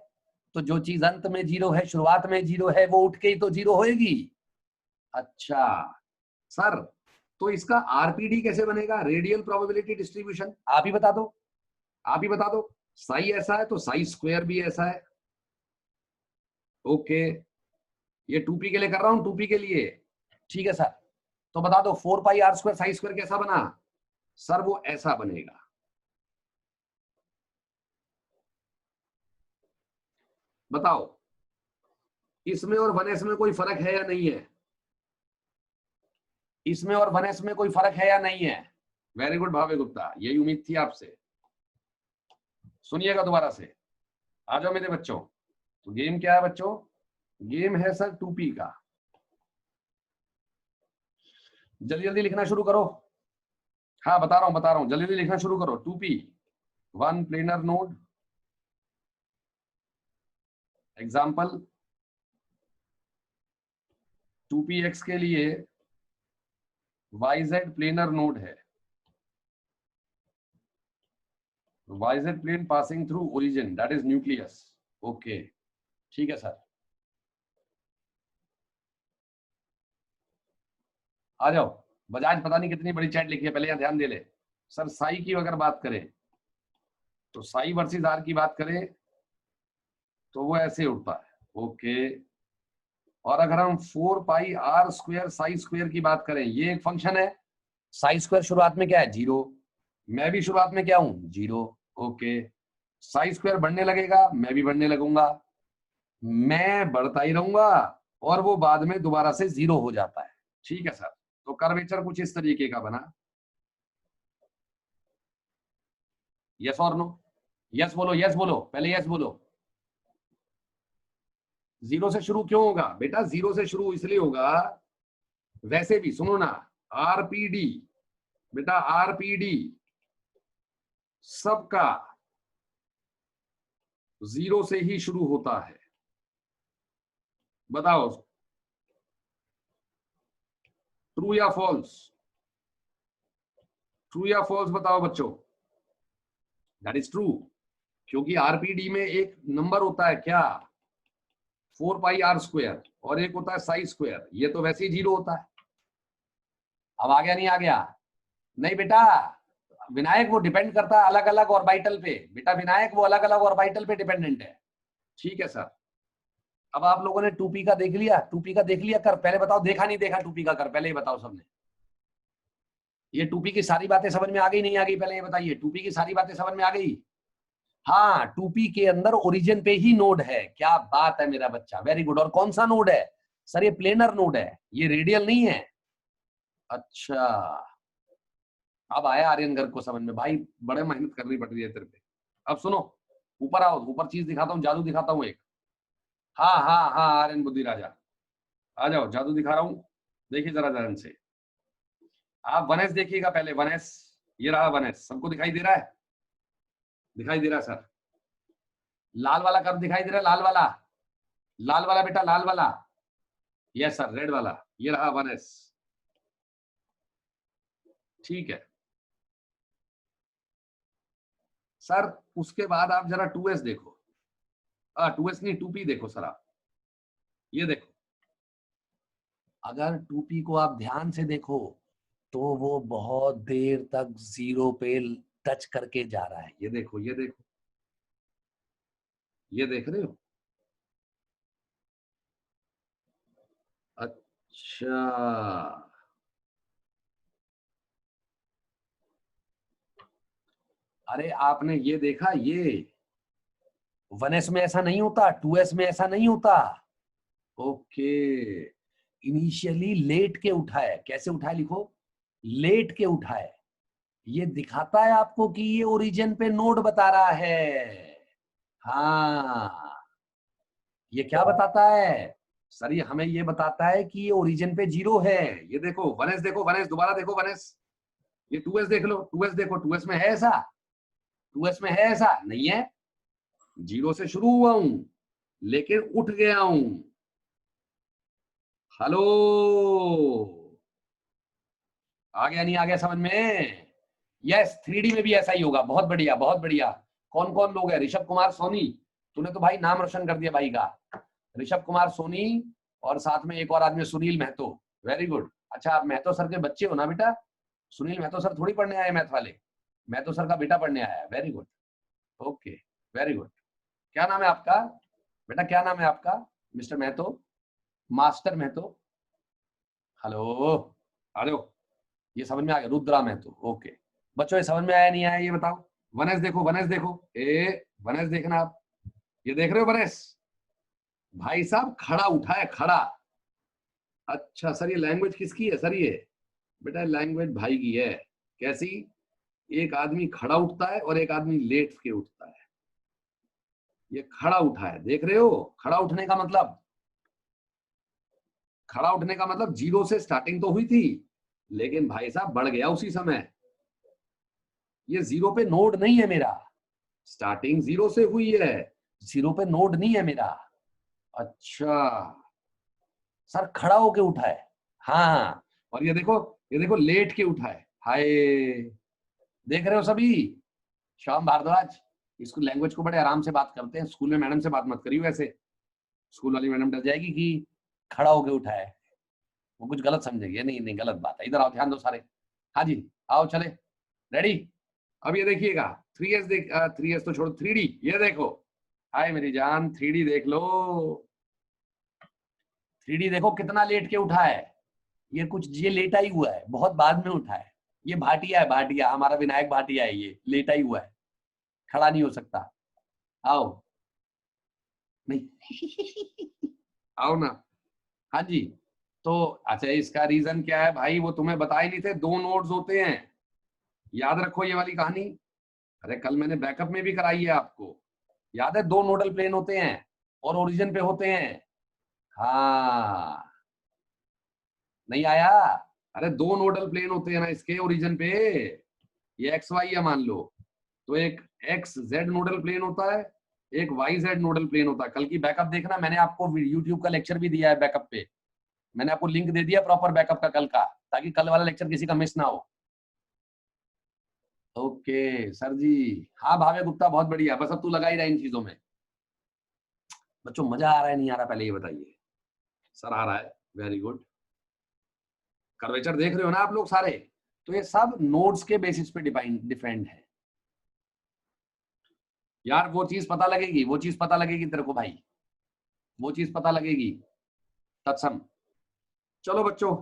तो जो चीज अंत में 0 है, शुरुआत में 0 है, वो उठ के ही तो 0 होएगी। अच्छा सर, तो इसका आरपीडी कैसे बनेगा? Radial probability distribution. आप ही बता दो, आप ही बता दो। साई ऐसा है तो साई स्क्वायर भी ऐसा है, ओके। ये 2p के लिए कर रहा हूं, 2p के लिए, ठीक है सर। तो बता दो 4πr² साई स्क्वायर कैसा बना? सर वो ऐसा बनेगा। बताओ इसमें और 1s में कोई फर्क है या नहीं है? इसमें और 1s में कोई फर्क है या नहीं है? वेरी गुड भावे गुप्ता, यही उम्मीद थी आपसे। सुनिएगा दोबारा से, आ जाओ मेरे बच्चों। तो गेम क्या है बच्चों? गेम है सर 2p का। जल्दी जल्दी लिखना शुरू करो। हाँ बता रहा हूं, जल्दी जल्दी लिखना शुरू करो। 2p, 1 planar node, example 2px के लिए yz प्लेनर नोड है, yz plane passing through origin that is nucleus. Okay ठीक है सर, आ जाओ। बजाज पता नहीं कितनी बड़ी चैट लिखी है, पहले यहाँ ध्यान दे ले। सर साई की अगर बात करें तो साई वर्सेस आर की बात करें तो वो ऐसे उठता है। ओके, और अगर हम 4 pi r square psi square की बात करें, ये एक फंक्शन है। साई स्क्वायर शुरुआत में क्या है? 0। मैं भी शुरुआत में क्या हूं? 0। ओके, साई स्क्वायर बढ़ने लगेगा, मैं भी बढ़ने लगूंगा, मैं बढ़ता ही रहूंगा और वो बाद में दोबारा से 0 हो जाता है। ठीक है सर, तो कर्वेचर कुछ इस तरीके का बना। यस और नो? यस बोलो, यस बोलो, पहले यस बोलो। 0 से शुरू क्यों होगा बेटा? 0 से शुरू इसलिए होगा, वैसे भी सुनो ना, आरपीडी बेटा, आरपीडी सबका 0 से ही शुरू होता है। बताओ ट्रू या फॉल्स? ट्रू या फॉल्स बताओ बच्चों। दैट इज ट्रू, क्योंकि आरपीडी में एक नंबर होता है क्या? 4 पाई आर स्क्वायर, और एक होता है साई स्क्वायर। ये तो वैसे ही 0 होता है। अब आ गया नहीं आ गया? नहीं बेटा विनायक, वो डिपेंड करता है अलग अलग ऑर्बिटल पे। बेटा विनायक, वो अलग अलग ऑर्बिटल पे डिपेंडेंट है। ठीक है सर, अब आप लोगों ने 2p का देख लिया? 2p का देख लिया कर? पहले बताओ, देखा नहीं देखा 2p का कर? पहले ही बताओ सबने। ये 2p की सारी बातें समझ में आ गई नहीं आ गई? पहले ये बताइए, 2p की सारी बातें समझ में आ गई? हाँ, 2p के अंदर ओरिजिन पे ही नोड है। क्या बात है मेरा बच्चा, वेरी गुड। और कौन सा नोड है? सर ये प्लेनर नोड है, ये रेडियल नहीं है। अच्छा, अब आया आर्यन गर्ग को समझ में। भाई बड़े मेहनत करनी पड़ रही है तेरे पे। अब सुनो, ऊपर आओ, ऊपर चीज दिखाता हूँ, जादू दिखाता हूँ एक। हाँ हाँ हाँ आर्यन बुद्धि राजा, आ जाओ, जादू दिखा रहा हूँ, देखिए जरा ध्यान से। आप 1s देखिएगा पहले, 1s, ये रहा 1s, सबको दिखाई दे रहा है? दिखाई दे रहा है सर? लाल वाला कर्व दिखाई दे रहा है? लाल वाला, लाल वाला बेटा, लाल वाला। यस सर, रेड वाला, ये रहा 1s। ठीक है सर, उसके बाद आप जरा 2s देखो। 2s नहीं, 2p देखो सर आप। ये देखो, अगर 2p को आप ध्यान से देखो तो वो बहुत देर तक 0 पे टच करके जा रहा है। ये देखो, ये देखो, ये देख रहे हो? अच्छा, अरे आपने ये देखा, ये 1s में ऐसा नहीं होता, 2s में ऐसा नहीं होता। ओके, इनिशियली लेट के उठा है। कैसे उठा है? लिखो, लेट के उठा है। ये दिखाता है आपको कि ये ओरिजिन पे नोड बता रहा है। हाँ, ये क्या बताता है सर? ये हमें ये बताता है कि ये ओरिजिन पे 0 है। ये देखो 1s देखो, 1s दोबारा देखो, 1s। ये 2s देख लो, 2s देखो, 2s में है ऐसा? 2s में है ऐसा? नहीं है। 0 से शुरू हुआ हूं लेकिन उठ गया हूं। हेलो, आ गया नहीं आ गया समझ में? यस, 3D में भी ऐसा ही होगा। बहुत बढ़िया, बहुत बढ़िया। कौन कौन लोग हैं? ऋषभ कुमार सोनी, तूने तो भाई नाम रोशन कर दिया भाई का। ऋषभ कुमार सोनी, और साथ में एक और आदमी सुनील महतो। Very good. अच्छा, आप महतो सर के बच्चे हो ना बेटा? सुनील महतो सर थोड़ी पढ़ने आए मैथ वाले, महतो सर का बेटा पढ़ने आया है। Very good, okay, very good. क्या नाम है आपका बेटा? क्या नाम है आपका mister Mahato? Master Mahato. Hello, आ जाओ। ये समझ में आ गया? रुद्रा महतो। ओके बच्चों, ये समझ में आया नहीं आया ये बताओ? 1s देखो, 1s देखो, 1s देखना आप। ये देख रहे हो 1s? भाई साहब खड़ा उठा है, खड़ा। अच्छा सर, ये लैंग्वेज किसकी है सर? ये बेटा लैंग्वेज भाई की है। कैसी? एक आदमी खड़ा उठता है और एक आदमी लेट के उठता है। ये खड़ा उठा है, देख रहे हो? खड़ा उठने का मतलब, खड़ा उठने का मतलब 0 से स्टार्टिंग तो हुई थी लेकिन भाई साहब बढ़ गया उसी समय। ये 0 पे नोड नहीं है मेरा, स्टार्टिंग 0 से हुई है, 0 पे नोड नहीं है मेरा। अच्छा, सर खड़ा होके उठा है। हाँ, और ये देखो लेट के उठा है। हाय, देख रहे हो सभी? श्याम भारद्वाज, इसको लैंग्वेज को बड़े आराम से बात करते हैं, स्कूल में मैडम से बात मत करियो ऐसे, स्कूल वाली मैडम डर जाएगी कि खड़ा होके उठा है, वो कुछ गलत समझेगी। नहीं नहीं, गलत बात है। इधर आओ, ध्यान दो सारे। हाँ जी, आओ चले, रेडी। अब ये देखिएगा, 3S देख, 3S तो छोड़ो, 3D ये देखो। हाय मेरी जान, 3D देख लो। 3D देखो कितना लेट के उठा है। ये लेटा ही हुआ है, बहुत बाद में उठा है। ये भाटिया है, भाटिया, हमारा विनायक भाटिया है, ये लेटा ही हुआ है, खड़ा नहीं हो सकता। आओ, नहीं आओ ना। हाँ जी, तो अच्छा, इसका रीजन क्या है भाई? वो तुम्हें बताए नहीं थे, 2 नोड्स होते हैं, याद रखो ये वाली कहानी। अरे कल मैंने बैकअप में भी कराई है आपको, याद है? 2 नोडल प्लेन होते हैं और ओरिजिन पे होते हैं। हाँ, नहीं आया? अरे 2 नोडल प्लेन होते हैं ना इसके ओरिजिन पे, ये एक्स वाई है मान लो, तो एक एक्स जेड नोडल प्लेन होता है, एक वाई जेड नोडल प्लेन होता है। कल की बैकअप देखना, मैंने आपको यूट्यूब का लेक्चर भी दिया है बैकअप पे, मैंने आपको लिंक दे दिया प्रॉपर बैकअप का कल का, ताकि कल वाला लेक्चर किसी का मिस ना हो। ओके सर जी। हाँ भाव्य गुप्ता, बहुत बढ़िया, बस अब तू लगा ही रहा इन चीजों में। बच्चों मजा आ रहा है नहीं आ रहा, पहले ये बताइए। सर आ रहा है, वेरी गुड। कर्वेचर देख रहे हो ना आप लोग सारे? तो ये सब नोड्स के बेसिस पे डिपेंड है यार। वो चीज पता लगेगी, वो चीज पता लगेगी तेरे को भाई, वो चीज पता लगेगी तत्सम। चलो बच्चों,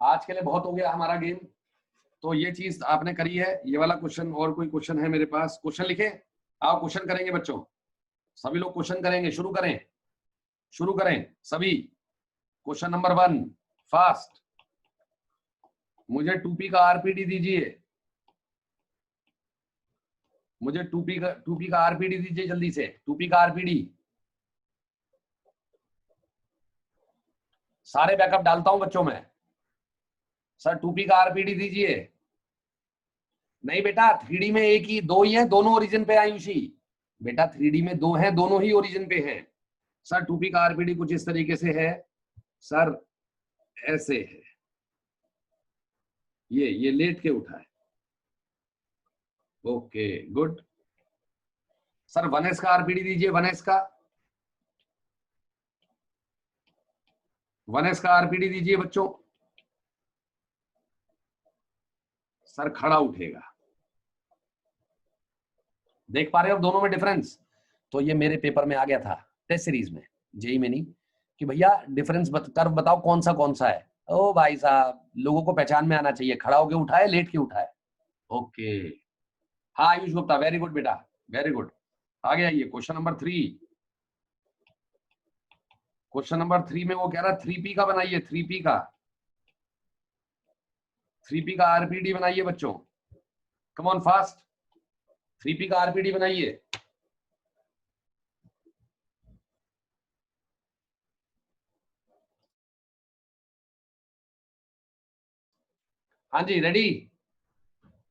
आज के लिए बहुत हो गया हमारा गेम। तो ये चीज आपने करी है, ये वाला क्वेश्चन। और कोई क्वेश्चन है मेरे पास? क्वेश्चन लिखे, आओ क्वेश्चन करेंगे बच्चों, सभी लोग क्वेश्चन करेंगे। शुरू करें, शुरू करें सभी। Question number 1, fast. मुझे 2P का आरपीडी दीजिए, मुझे 2P का आरपीडी दीजिए जल्दी से, 2P का आरपीडी। सारे बैकअप डालता हूं बच्चों में। सर 2P का आरपीडी दीजिए। नहीं बेटा, 3D में एक ही, 2 ही है, दोनों ओरिजिन पे आयुषी। बेटा 3D में 2 हैं, दोनों ही ओरिजिन पे हैं। सर 2P का आरपीडी कुछ इस तरीके से है सर, ऐसे है, ये लेट के उठा है। Okay good. सर 1S का आरपीडी दीजिए, 1S का, 1S का आरपीडी दीजिए बच्चों। सर खड़ा उठेगा। देख पा रहे हो दोनों में डिफरेंस? तो ये मेरे पेपर में आ गया था, टेस्ट सीरीज में, जेई में नहीं, कि भैया डिफरेंस कर बताओ कौन सा है। ओ भाई साहब, लोगों को पहचान में आना चाहिए, खड़ा होके उठा है, लेट के उठा है। ओके, हाँ आयुष गुप्ता, वेरी गुड बेटा, वेरी गुड। आगे आइए, क्वेश्चन नंबर 3। क्वेश्चन नंबर 3 में वो कह रहा है 3P का बनाइए, 3P का, 3P का आरपीडी बनाइए बच्चों, कम ऑन फास्ट। 3P का आरपीडी बनाइए। हाँ जी, रेडी।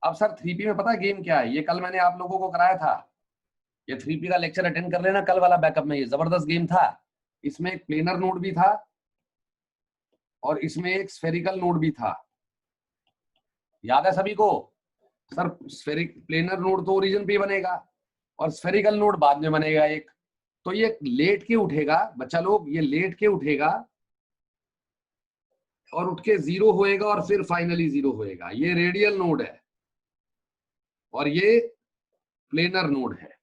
अब सर 3P में पता है गेम क्या है? ये कल मैंने आप लोगों को कराया था, ये 3P का लेक्चर अटेंड कर लेना कल वाला बैकअप में, ये जबरदस्त गेम था। इसमें एक प्लेनर नोड भी था और इसमें एक स्फेरिकल नोड भी था, याद है सभी को? सर प्लेनर नोड तो ओरिजिन पे बनेगा और स्फेरिकल नोड बाद में बनेगा एक। तो ये लेट के उठेगा बच्चा लोग, ये लेट के उठेगा और उठ के 0 होएगा और फिर फाइनली 0 होएगा। ये रेडियल नोड है और ये प्लेनर नोड है।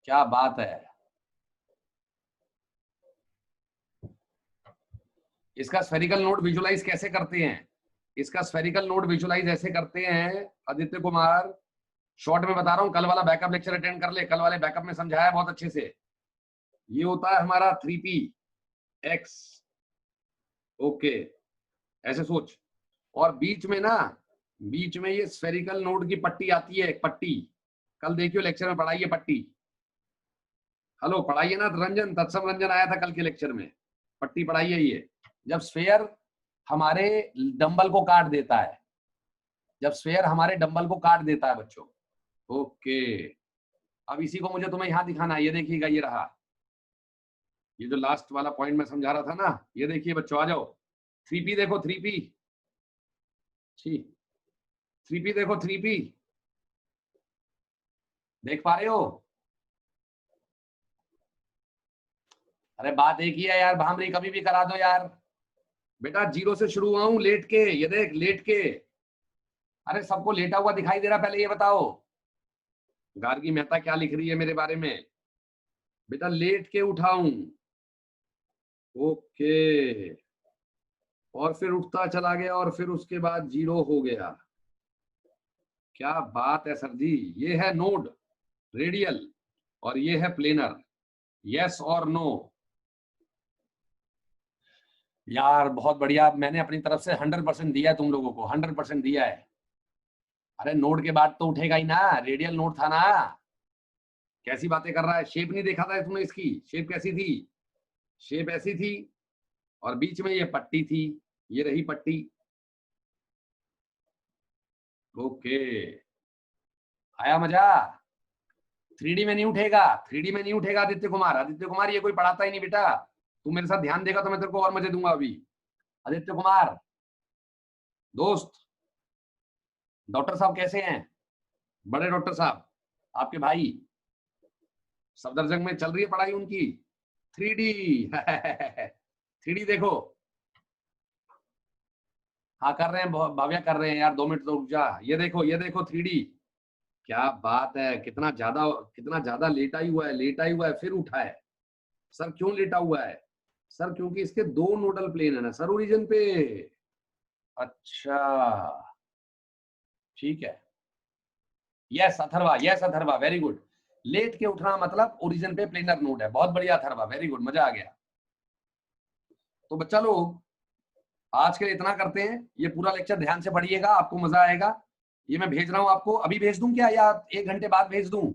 क्या बात है! इसका स्फेरिकल नोड विजुलाइज कैसे करते हैं? इसका स्फेरिकल नोड विजुलाइज ऐसे करते हैं आदित्य कुमार, शॉर्ट में बता रहा हूं, कल वाला बैकअप लेक्चर अटेंड कर ले, कल वाले बैकअप में समझाया बहुत अच्छे से। ये होता है हमारा 3P x, ओके, ऐसे सोच। और बीच में ना, बीच में ये स्फेरिकल नोड की पट्टी आती है, एक पट्टी, कल देखियो लेक्चर में पढ़ाइए पट्टी। हेलो, पढ़ाइए ना रंजन, तत्सम रंजन आया था कल के लेक्चर में, पट्टी पढ़ाइए। ये जब स्फेयर हमारे डंबल को काट देता है, जब स्फेयर हमारे डंबल को काट देता है बच्चों, ओके। अब इसी को मुझे तुम्हें यहां दिखाना है, ये देखिएगा, ये रहा, ये जो लास्ट वाला पॉइंट मैं समझा रहा था ना, ये देखिए बच्चों, आ जाओ 3p देखो, 3p 3p देखो, 3p देख पा रहे हो? अरे बात एक ही है यार, भामरी कभी भी करा दो यार। बेटा 0 से शुरू हुआ हूं लेट के, ये देख लेट के। अरे सबको लेटा हुआ दिखाई दे रहा, पहले ये बताओ गार्गी मेहता क्या लिख रही है मेरे बारे में? बेटा लेट के उठाऊं, ओके, और फिर उठता चला गया और फिर उसके बाद 0 हो गया। क्या बात है सर जी। ये है नोड रेडियल और ये है प्लेनर, यस और नो। यार बहुत बढ़िया, मैंने अपनी तरफ से 100% दिया है तुम लोगों को, 100% दिया है। अरे नोड के बाद तो उठेगा ही ना, रेडियल नोड था ना। कैसी बातें कर रहा है? शेप नहीं देखा था तुमने इसकी? शेप कैसी थी? शेप ऐसी थी और बीच में ये पट्टी थी, ये रही पट्टी। ओके, आया मजा? 3D में नहीं उठेगा, 3D में नहीं उठेगा आदित्य कुमार। आदित्य कुमार ये कोई पढ़ाता ही नहीं बेटा, तू मेरे साथ ध्यान देगा तो मैं तेरे को और मजे दूंगा अभी। आदित्य कुमार दोस्त, डॉक्टर साहब कैसे हैं? बड़े डॉक्टर साहब आपके भाई, सफदरजंग में चल रही है पढ़ाई उनकी 3D 3D देखो। हाँ कर रहे हैं भव्या, कर रहे हैं यार, 2 मिनट तो रुक जा। ये देखो, ये देखो 3D, क्या बात है, कितना ज्यादा लेटा ही हुआ है, लेटा ही हुआ है फिर उठा है। सर क्यों लेटा हुआ है? सर क्योंकि इसके 2 नोडल प्लेन है ना सर ओरिजिन पे। अच्छा ठीक है, yes Atharva, yes Atharva, very good. Late के उठना मतलब ओरिजिन पे प्लेनर नोड है। बहुत बढ़िया अथर्वा, वेरी गुड, मजा आ गया। तो बच्चा लोग आज के लिए इतना करते हैं, ये पूरा लेक्चर ध्यान से पढ़िएगा, आपको मजा आएगा। ये मैं भेज रहा हूं आपको, अभी भेज दूं क्या या 1 घंटे बाद भेज दूं?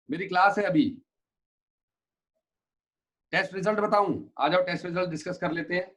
मेरी क्लास है अभी। टेस्ट रिजल्ट बताऊं? आ जाओ टेस्ट रिजल्ट डिस्कस कर लेते हैं।